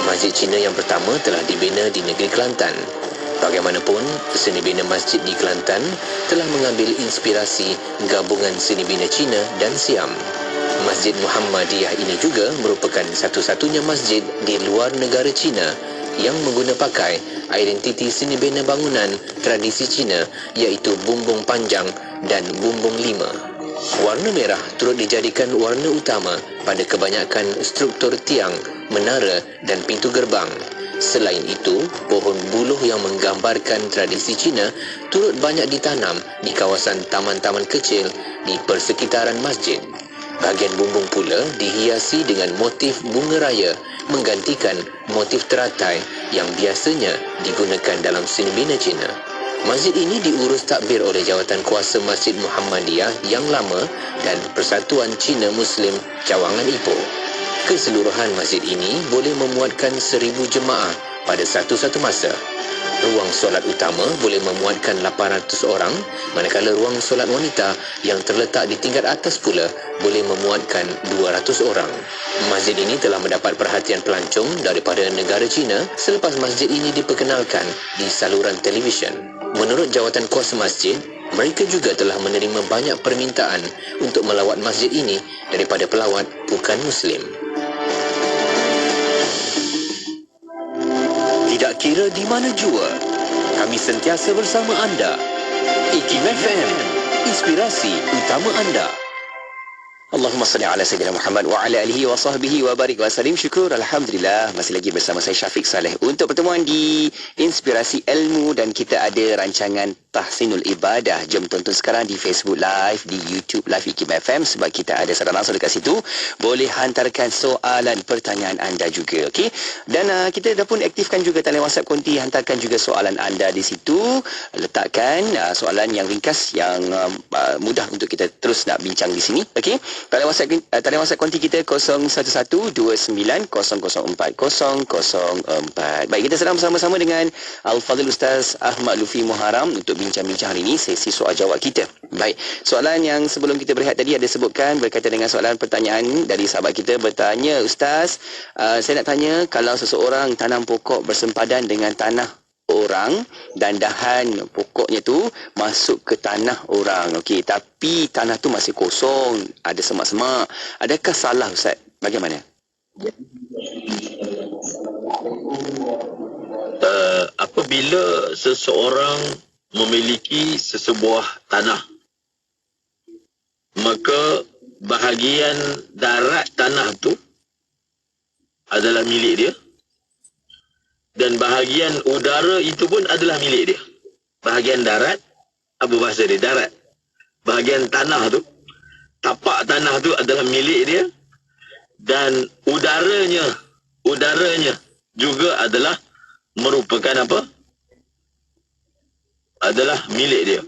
Masjid Cina yang pertama telah dibina di negeri Kelantan. Bagaimanapun, seni bina masjid di Kelantan telah mengambil inspirasi gabungan seni bina Cina dan Siam. Masjid Muhammadiyah ini juga merupakan satu-satunya masjid di luar negara Cina yang mengguna pakai identiti seni bina bangunan tradisi Cina iaitu bumbung panjang dan bumbung lima. Warna merah turut dijadikan warna utama pada kebanyakan struktur tiang, menara dan pintu gerbang. Selain itu, pohon buluh yang menggambarkan tradisi Cina turut banyak ditanam di kawasan taman-taman kecil di persekitaran masjid. Bahagian bumbung pula dihiasi dengan motif bunga raya menggantikan motif teratai yang biasanya digunakan dalam seni bina Cina. Masjid ini diurus takbir oleh Jawatan Kuasa Masjid Muhammadiyah yang lama dan Persatuan Cina Muslim Cawangan Ipoh. Keseluruhan masjid ini boleh memuatkan 1,000 jemaah pada satu-satu masa. Ruang solat utama boleh memuatkan 800 orang, manakala ruang solat wanita yang terletak di tingkat atas pula boleh memuatkan 200 orang. Masjid ini telah mendapat perhatian pelancong daripada negara China selepas masjid ini diperkenalkan di saluran televisyen. Menurut Jawatan Kuasa Masjid, mereka juga telah menerima banyak permintaan untuk melawat masjid ini daripada pelawat bukan Muslim. Tidak kira di mana jua, kami sentiasa bersama anda. IKIM FM, inspirasi utama anda. Allahumma salli ala Sayyidina Muhammad wa ala alihi wa sahbihi wa barik wa salim. Syukur, Alhamdulillah. Masih lagi bersama saya Syafiq Saleh untuk pertemuan di Inspirasi Ilmu dan kita ada rancangan Tahsinul Ibadah. Jom tonton sekarang di Facebook Live, di YouTube Live IKIM FM sebab kita ada saran langsung dekat situ. Boleh hantarkan soalan pertanyaan anda juga, okey? Dan kita dah pun aktifkan juga talian WhatsApp konti, hantarkan juga soalan anda di situ. Letakkan soalan yang ringkas yang mudah untuk kita terus nak bincang di sini, okey? Talian WhatsApp konti kita 0112900404. Baik, kita sedang bersama-sama dengan Al-Fadhil Ustaz Ahmad Lufi Muharram untuk bincang-bincang hari ini, sesi soal jawab kita. Baik, soalan yang sebelum kita berehat tadi ada sebutkan berkaitan dengan soalan pertanyaan dari sahabat kita bertanya, Ustaz, saya nak tanya kalau seseorang tanam pokok bersempadan dengan tanah orang dan dahan pokoknya tu masuk ke tanah orang, okey, tapi tanah tu masih kosong, ada semak-semak, adakah salah Ustaz? Bagaimana? Apabila seseorang memiliki sesebuah tanah, maka bahagian darat tanah tu adalah milik dia dan bahagian udara itu pun adalah milik dia. Bahagian darat, apa bahasa dia? Darat. Bahagian tanah tu, tapak tanah tu adalah milik dia dan udaranya juga adalah merupakan apa? Adalah milik dia.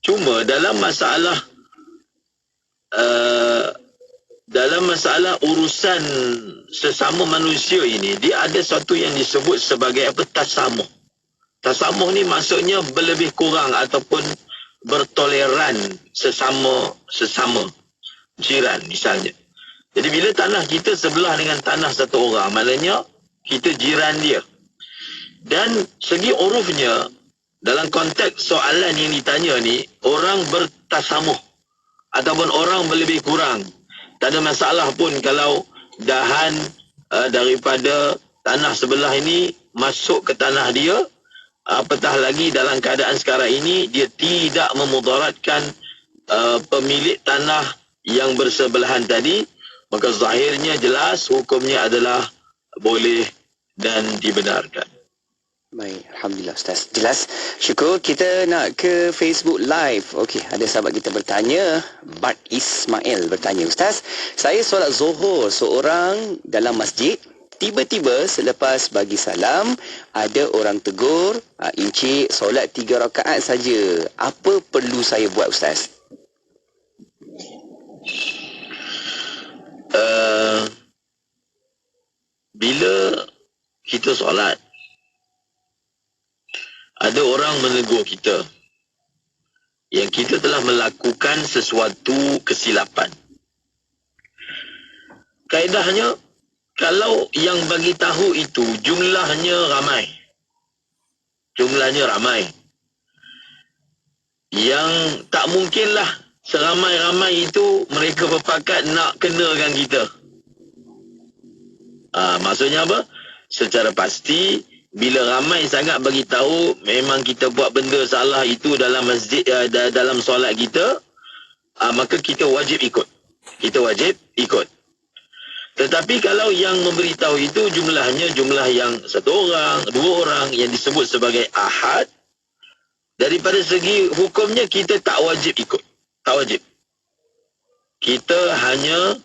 Cuma dalam masalah urusan sesama manusia ini, dia ada satu yang disebut sebagai apa? Tasamuh. Tasamuh ni maksudnya berlebih kurang ataupun bertoleran sesama jiran misalnya. Jadi bila tanah kita sebelah dengan tanah satu orang, maknanya kita jiran dia. Dan segi urufnya, dalam konteks soalan yang ditanya ni, orang bertasamuh ataupun orang berlebih kurang. Tak ada masalah pun kalau dahan daripada tanah sebelah ini masuk ke tanah dia, apatah lagi dalam keadaan sekarang ini dia tidak memudaratkan pemilik tanah yang bersebelahan tadi, maka zahirnya jelas hukumnya adalah boleh dan dibenarkan. Baik, Alhamdulillah Ustaz. Jelas. Syukur. Kita nak ke Facebook Live. Okey, ada sahabat kita bertanya. Bart Ismail bertanya, Ustaz, saya solat Zuhur seorang dalam masjid. Tiba-tiba selepas bagi salam, ada orang tegur, Encik, solat 3 rakaat saja. Apa perlu saya buat, Ustaz? Bila kita solat, ada orang menegur kita yang kita telah melakukan sesuatu kesilapan. Kaedahnya, kalau yang bagi tahu itu jumlahnya ramai, yang tak mungkinlah seramai-ramai itu mereka berpakat nak kenakan kita. Maksudnya apa? Secara pasti, bila ramai sangat bagi tahu memang kita buat benda salah itu dalam masjid, dalam solat kita, maka kita wajib ikut. Tetapi kalau yang memberitahu itu jumlahnya jumlah yang 1 orang, 2 orang yang disebut sebagai ahad, daripada segi hukumnya kita tak wajib ikut. Tak wajib. Kita hanya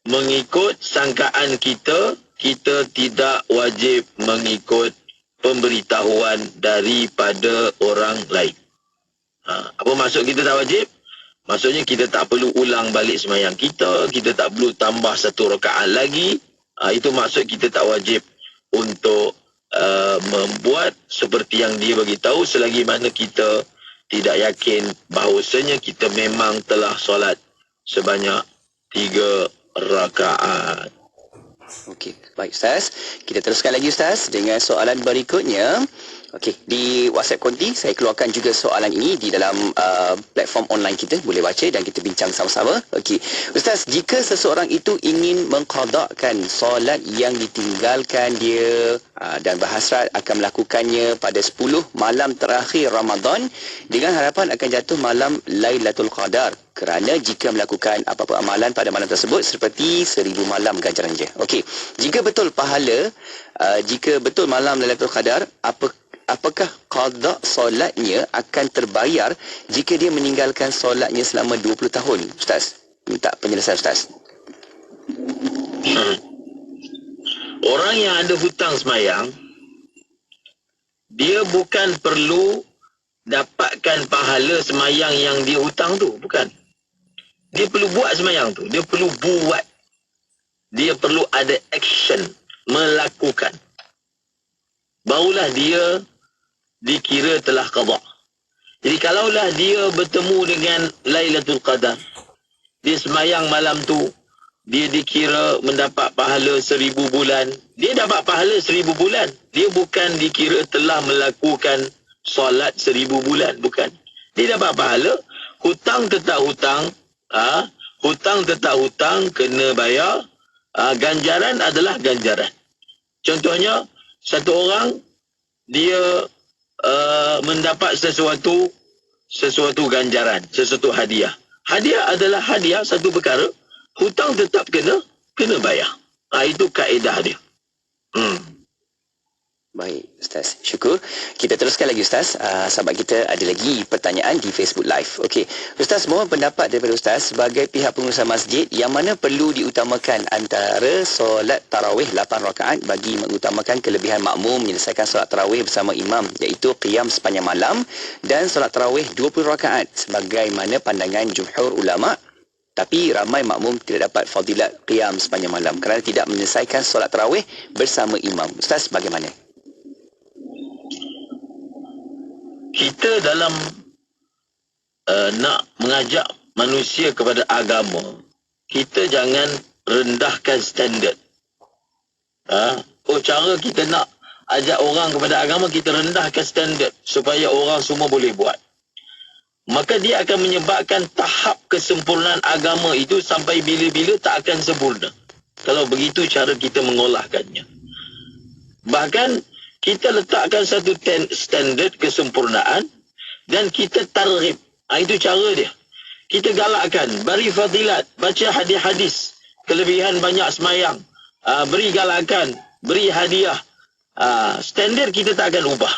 mengikut sangkaan kita, kita tidak wajib mengikut pemberitahuan daripada orang lain. Apa maksud kita tak wajib? Maksudnya kita tak perlu ulang balik sembahyang kita tak perlu tambah 1 rakaat lagi. Itu maksud kita tak wajib untuk membuat seperti yang dia bagi tahu, selagi mana kita tidak yakin bahawasanya kita memang telah solat sebanyak 3 rakaat. Okey, baik Ustaz. Kita teruskan lagi Ustaz dengan soalan berikutnya. Okey, di WhatsApp Konti saya keluarkan juga soalan ini di dalam platform online kita, boleh baca dan kita bincang sama-sama. Okey, Ustaz, jika seseorang itu ingin mengqadakkan solat yang ditinggalkan dia dan berhasrat akan melakukannya pada 10 malam terakhir Ramadan dengan harapan akan jatuh malam Lailatul Qadar, kerana jika melakukan apa-apa amalan pada malam tersebut seperti 1000 malam ganjaran je. Okey, jika betul malam Lailatul Qadar, apakah qada solatnya akan terbayar jika dia meninggalkan solatnya selama 20 tahun? Ustaz, minta penjelasan Ustaz. Orang yang ada hutang sembahyang, dia bukan perlu dapatkan pahala sembahyang yang dia hutang tu, bukan. Dia perlu buat sembahyang tu, dia perlu buat. Dia perlu ada action, melakukan. Barulah dia dikira telah qada. Jadi kalaulah dia bertemu dengan Lailatul Qadar, dia sembahyang malam tu, dia dikira mendapat pahala 1000 bulan. Dia dapat pahala 1000 bulan. Dia bukan dikira telah melakukan solat 1000 bulan, bukan. Dia dapat pahala. Hutang tetap hutang, hutang tetap hutang, kena bayar. Ganjaran adalah ganjaran. Contohnya, satu orang dia mendapat sesuatu ganjaran, sesuatu hadiah. Hadiah adalah hadiah, satu perkara. Hutang tetap kena bayar. Itu kaedah dia. Baik Ustaz, syukur. Kita teruskan lagi Ustaz. Sahabat kita ada lagi pertanyaan di Facebook Live. Okey, Ustaz, mohon pendapat daripada Ustaz sebagai pihak pengurusan masjid, yang mana perlu diutamakan antara solat tarawih 8 rakaat bagi mengutamakan kelebihan makmum menyelesaikan solat tarawih bersama imam, iaitu qiyam sepanjang malam, dan solat tarawih 20 rakaat sebagaimana pandangan jumhur ulama, Tapi ramai makmum tidak dapat fadilat qiyam sepanjang malam kerana tidak menyelesaikan solat tarawih bersama imam. Ustaz, bagaimana? Kita dalam nak mengajak manusia kepada agama, kita jangan rendahkan standard. Cara kita nak ajak orang kepada agama, kita rendahkan standard supaya orang semua boleh buat. Maka dia akan menyebabkan tahap kesempurnaan agama itu sampai bila-bila tak akan sempurna. Kalau begitu cara kita mengolahkannya. Bahkan kita letakkan satu standard kesempurnaan dan kita targhib. Itu cara dia. Kita galakkan, beri fadilat, baca hadis-hadis, kelebihan banyak semayang, beri galakan, beri hadiah. Standard kita tak akan ubah.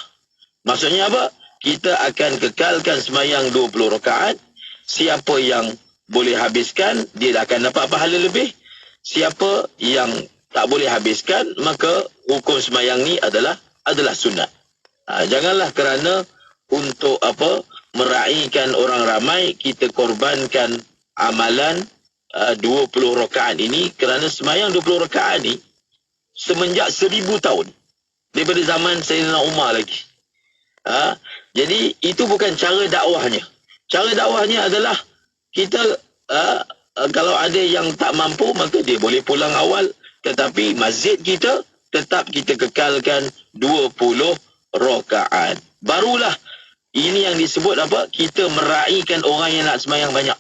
Maksudnya apa? Kita akan kekalkan semayang 20 rakaat. Siapa yang boleh habiskan, dia akan dapat pahala lebih. Siapa yang tak boleh habiskan, maka hukum semayang ni adalah sunat. Janganlah kerana untuk meraihkan orang ramai, kita korbankan amalan 20 rakaat ini. Kerana semayang 20 rakaat ni semenjak 1000 tahun. Daripada zaman Sayyidina Umar lagi. Jadi itu bukan cara dakwahnya. Cara dakwahnya adalah kita kalau ada yang tak mampu, maka dia boleh pulang awal. Tetapi masjid kita tetap kita kekalkan 20 rakaat. Barulah ini yang disebut kita meraihkan orang yang nak sembahyang banyak.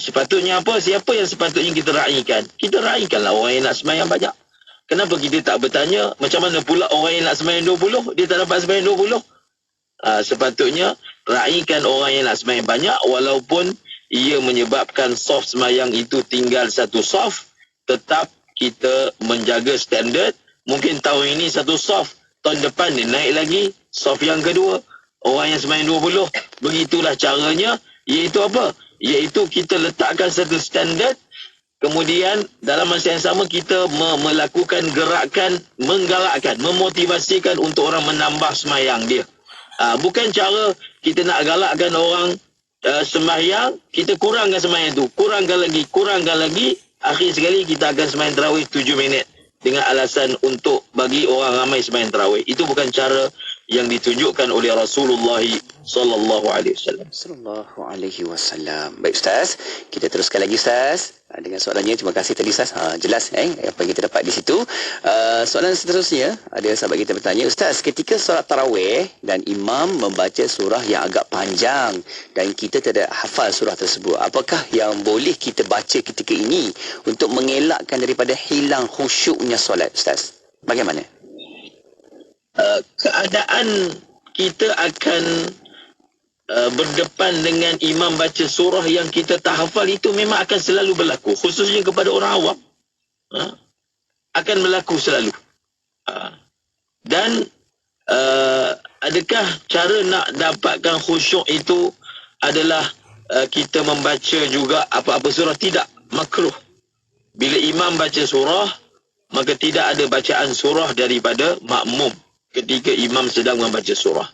Sepatutnya apa? Siapa yang sepatutnya kita raihkan? Kita raihkanlah orang yang nak sembahyang banyak. Kenapa kita tak bertanya macam mana pula orang yang nak sembahyang 20 dia tak dapat sembahyang 20? Sepatutnya raihkan orang yang nak sembahyang banyak, walaupun ia menyebabkan saf sembahyang itu tinggal satu saf, tetap kita menjaga standard. Mungkin tahun ini satu saf, tahun depan dia naik lagi saf yang kedua, orang yang sembahyang 20. Begitulah caranya, iaitu apa? Iaitu kita letakkan satu standard. Kemudian dalam masa yang sama kita melakukan gerakan, menggalakkan, memotivasikan untuk orang menambah sembahyang dia. Bukan cara kita nak galakkan orang sembahyang, kita kurangkan sembahyang tu, kurangkan lagi, akhir sekali kita akan sembahyang tarawih 7 minit dengan alasan untuk bagi orang ramai sembahyang tarawih. Itu bukan cara yang ditunjukkan oleh Rasulullah sallallahu alaihi wasallam. Sallallahu alaihi wasallam. Baik Ustaz, kita teruskan lagi Ustaz dengan soalannya. Terima kasih tadi Ustaz. Jelas apa yang kita dapat di situ. Soalan seterusnya, ada sahabat kita bertanya, Ustaz, ketika solat tarawih dan imam membaca surah yang agak panjang dan kita tidak hafal surah tersebut, apakah yang boleh kita baca ketika ini untuk mengelakkan daripada hilang khusyuknya solat Ustaz? Bagaimana? Keadaan kita akan berdepan dengan imam baca surah yang kita tak hafal itu memang akan selalu berlaku, khususnya kepada orang awam. Akan berlaku selalu. Dan adakah cara nak dapatkan khusyuk itu adalah kita membaca juga apa-apa surah? Tidak, makruh. Bila imam baca surah, maka tidak ada bacaan surah daripada makmum ketika imam sedang membaca surah.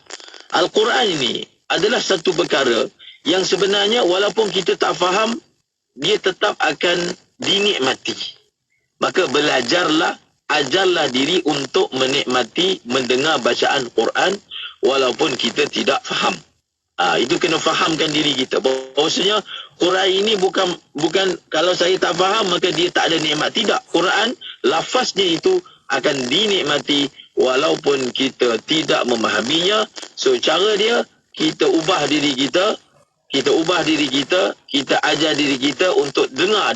Al-Quran ini adalah satu perkara yang sebenarnya walaupun kita tak faham, dia tetap akan dinikmati. Maka belajarlah, ajarlah diri untuk menikmati mendengar bacaan Quran walaupun kita tidak faham. Itu kena fahamkan diri kita. Maksudnya Quran ini bukan kalau saya tak faham maka dia tak ada nikmat. Tidak. Quran, lafaznya itu akan dinikmati walaupun kita tidak memahaminya. So cara dia, kita ubah diri kita, kita ajar diri kita untuk dengar.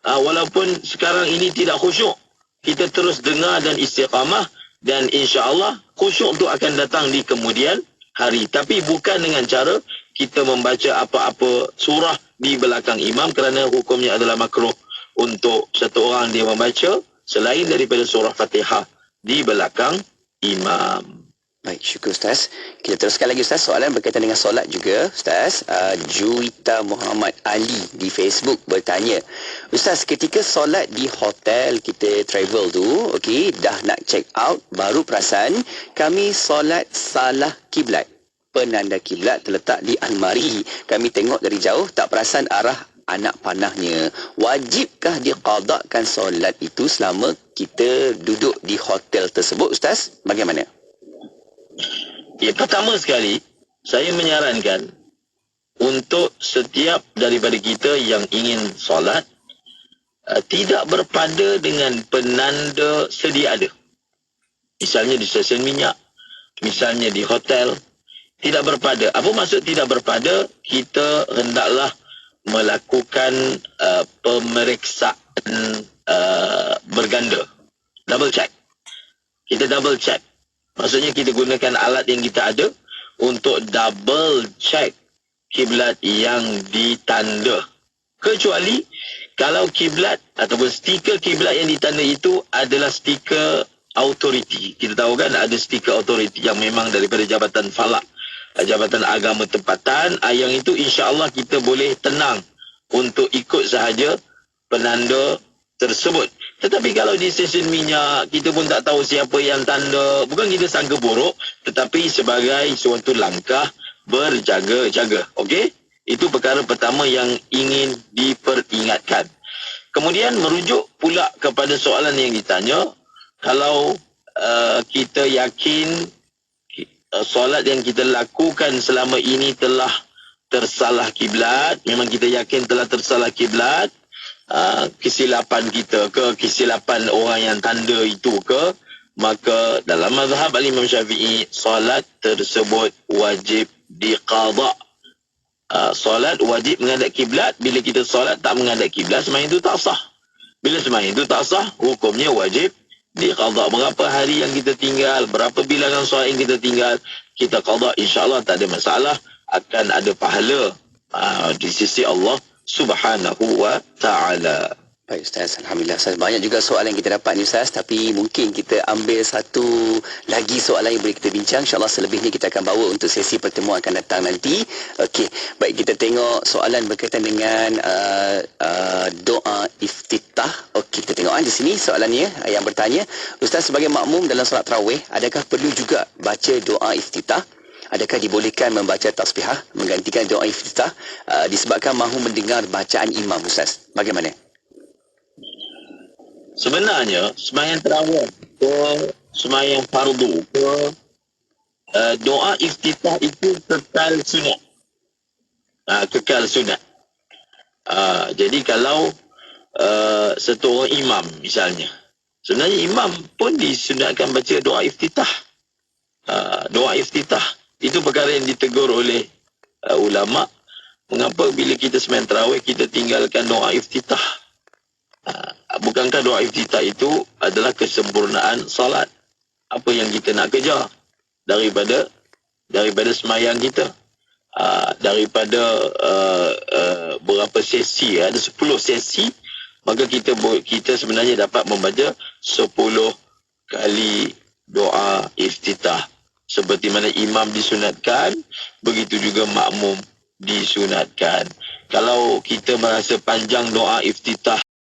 Walaupun sekarang ini tidak khusyuk, kita terus dengar dan istiqamah, dan insya-Allah khusyuk itu akan datang di kemudian hari. Tapi bukan dengan cara kita membaca apa-apa surah di belakang imam, kerana hukumnya adalah makruh untuk satu orang dia membaca selain daripada surah Fatihah di belakang imam. Baik, syukur Ustaz. Kita teruskan lagi Ustaz, soalan berkaitan dengan solat juga Ustaz. Juwita Muhammad Ali di Facebook bertanya, Ustaz, ketika solat di hotel kita travel tu, okey, dah nak check out, baru perasan kami solat salah kiblat. penanda kiblat terletak di almari. Kami tengok dari jauh, tak perasan arah anak panahnya. Wajibkah diqadakkan solat itu selama kita duduk di hotel tersebut, Ustaz? Bagaimana? Ya, pertama sekali, saya menyarankan untuk setiap daripada kita yang ingin solat, tidak berpada dengan penanda sedia ada. Misalnya di stesen minyak, misalnya di hotel, tidak berpada. Apa maksud tidak berpada? Kita hendaklah melakukan pemeriksaan berganda. Double check. Kita double check. Maksudnya kita gunakan alat yang kita ada untuk double check kiblat yang ditanda. Kecuali kalau kiblat ataupun stiker kiblat yang ditanda itu adalah stiker autoriti. Kita tahu kan ada stiker autoriti yang memang daripada Jabatan Falak, Jabatan Agama Tempatan. Yang itu insya-Allah kita boleh tenang untuk ikut sahaja penanda tersebut. Tetapi kalau di stesen minyak, kita pun tak tahu siapa yang tanda. Bukan kita sangka buruk, tetapi sebagai suatu langkah berjaga-jaga. Okey? Itu perkara pertama yang ingin diperingatkan. Kemudian merujuk pula kepada soalan yang ditanya, kalau kita yakin solat yang kita lakukan selama ini telah tersalah kiblat, memang kita yakin telah tersalah kiblat, kesilapan kita ke, kesilapan orang yang tanda itu ke, maka dalam mazhab Imam Syafi'i, solat tersebut wajib diqada. Solat wajib menghadap kiblat. Bila kita solat tak menghadap kiblat, sembahyang itu tak sah. Bila sembahyang itu tak sah, hukumnya wajib diqada. Berapa hari yang kita tinggal, berapa bilangan solat yang kita tinggal, kita qada, insya-Allah tak ada masalah, akan ada pahala di sisi Allah Subhanahu wa ta'ala. Baik Ustaz, Alhamdulillah Ustaz. Banyak juga soalan yang kita dapat ni Ustaz, tapi mungkin kita ambil satu lagi soalan yang boleh kita bincang. InsyaAllah selebihnya kita akan bawa untuk sesi pertemuan akan datang nanti. Okey, baik, kita tengok soalan berkaitan dengan doa iftitah. Okey, kita tengok di sini soalannya yang bertanya, Ustaz, sebagai makmum dalam solat tarawih, adakah perlu juga baca doa iftitah? Adakah dibolehkan membaca tasbihah menggantikan doa iftitah disebabkan mahu mendengar bacaan imam, Ustaz? Bagaimana? Sebenarnya sembahyang tarawih ke sembahyang fardu ke doa iftitah itu kekal sunat. Kekal sunat. Jadi kalau seorang imam misalnya, sebenarnya imam pun disunatkan baca doa iftitah. Doa iftitah itu perkara yang ditegur oleh ulama. Mengapa bila kita sembahyang tarawih kita tinggalkan doa iftitah? Bukankah doa iftitah itu adalah kesempurnaan salat? Apa yang kita nak kejar daripada sembahyang kita? Daripada berapa sesi, ada 10 sesi, maka kita sebenarnya dapat membaca 10 kali doa iftitah. Seperti mana imam disunatkan, begitu juga makmum disunatkan. Kalau kita merasa panjang doa iftitah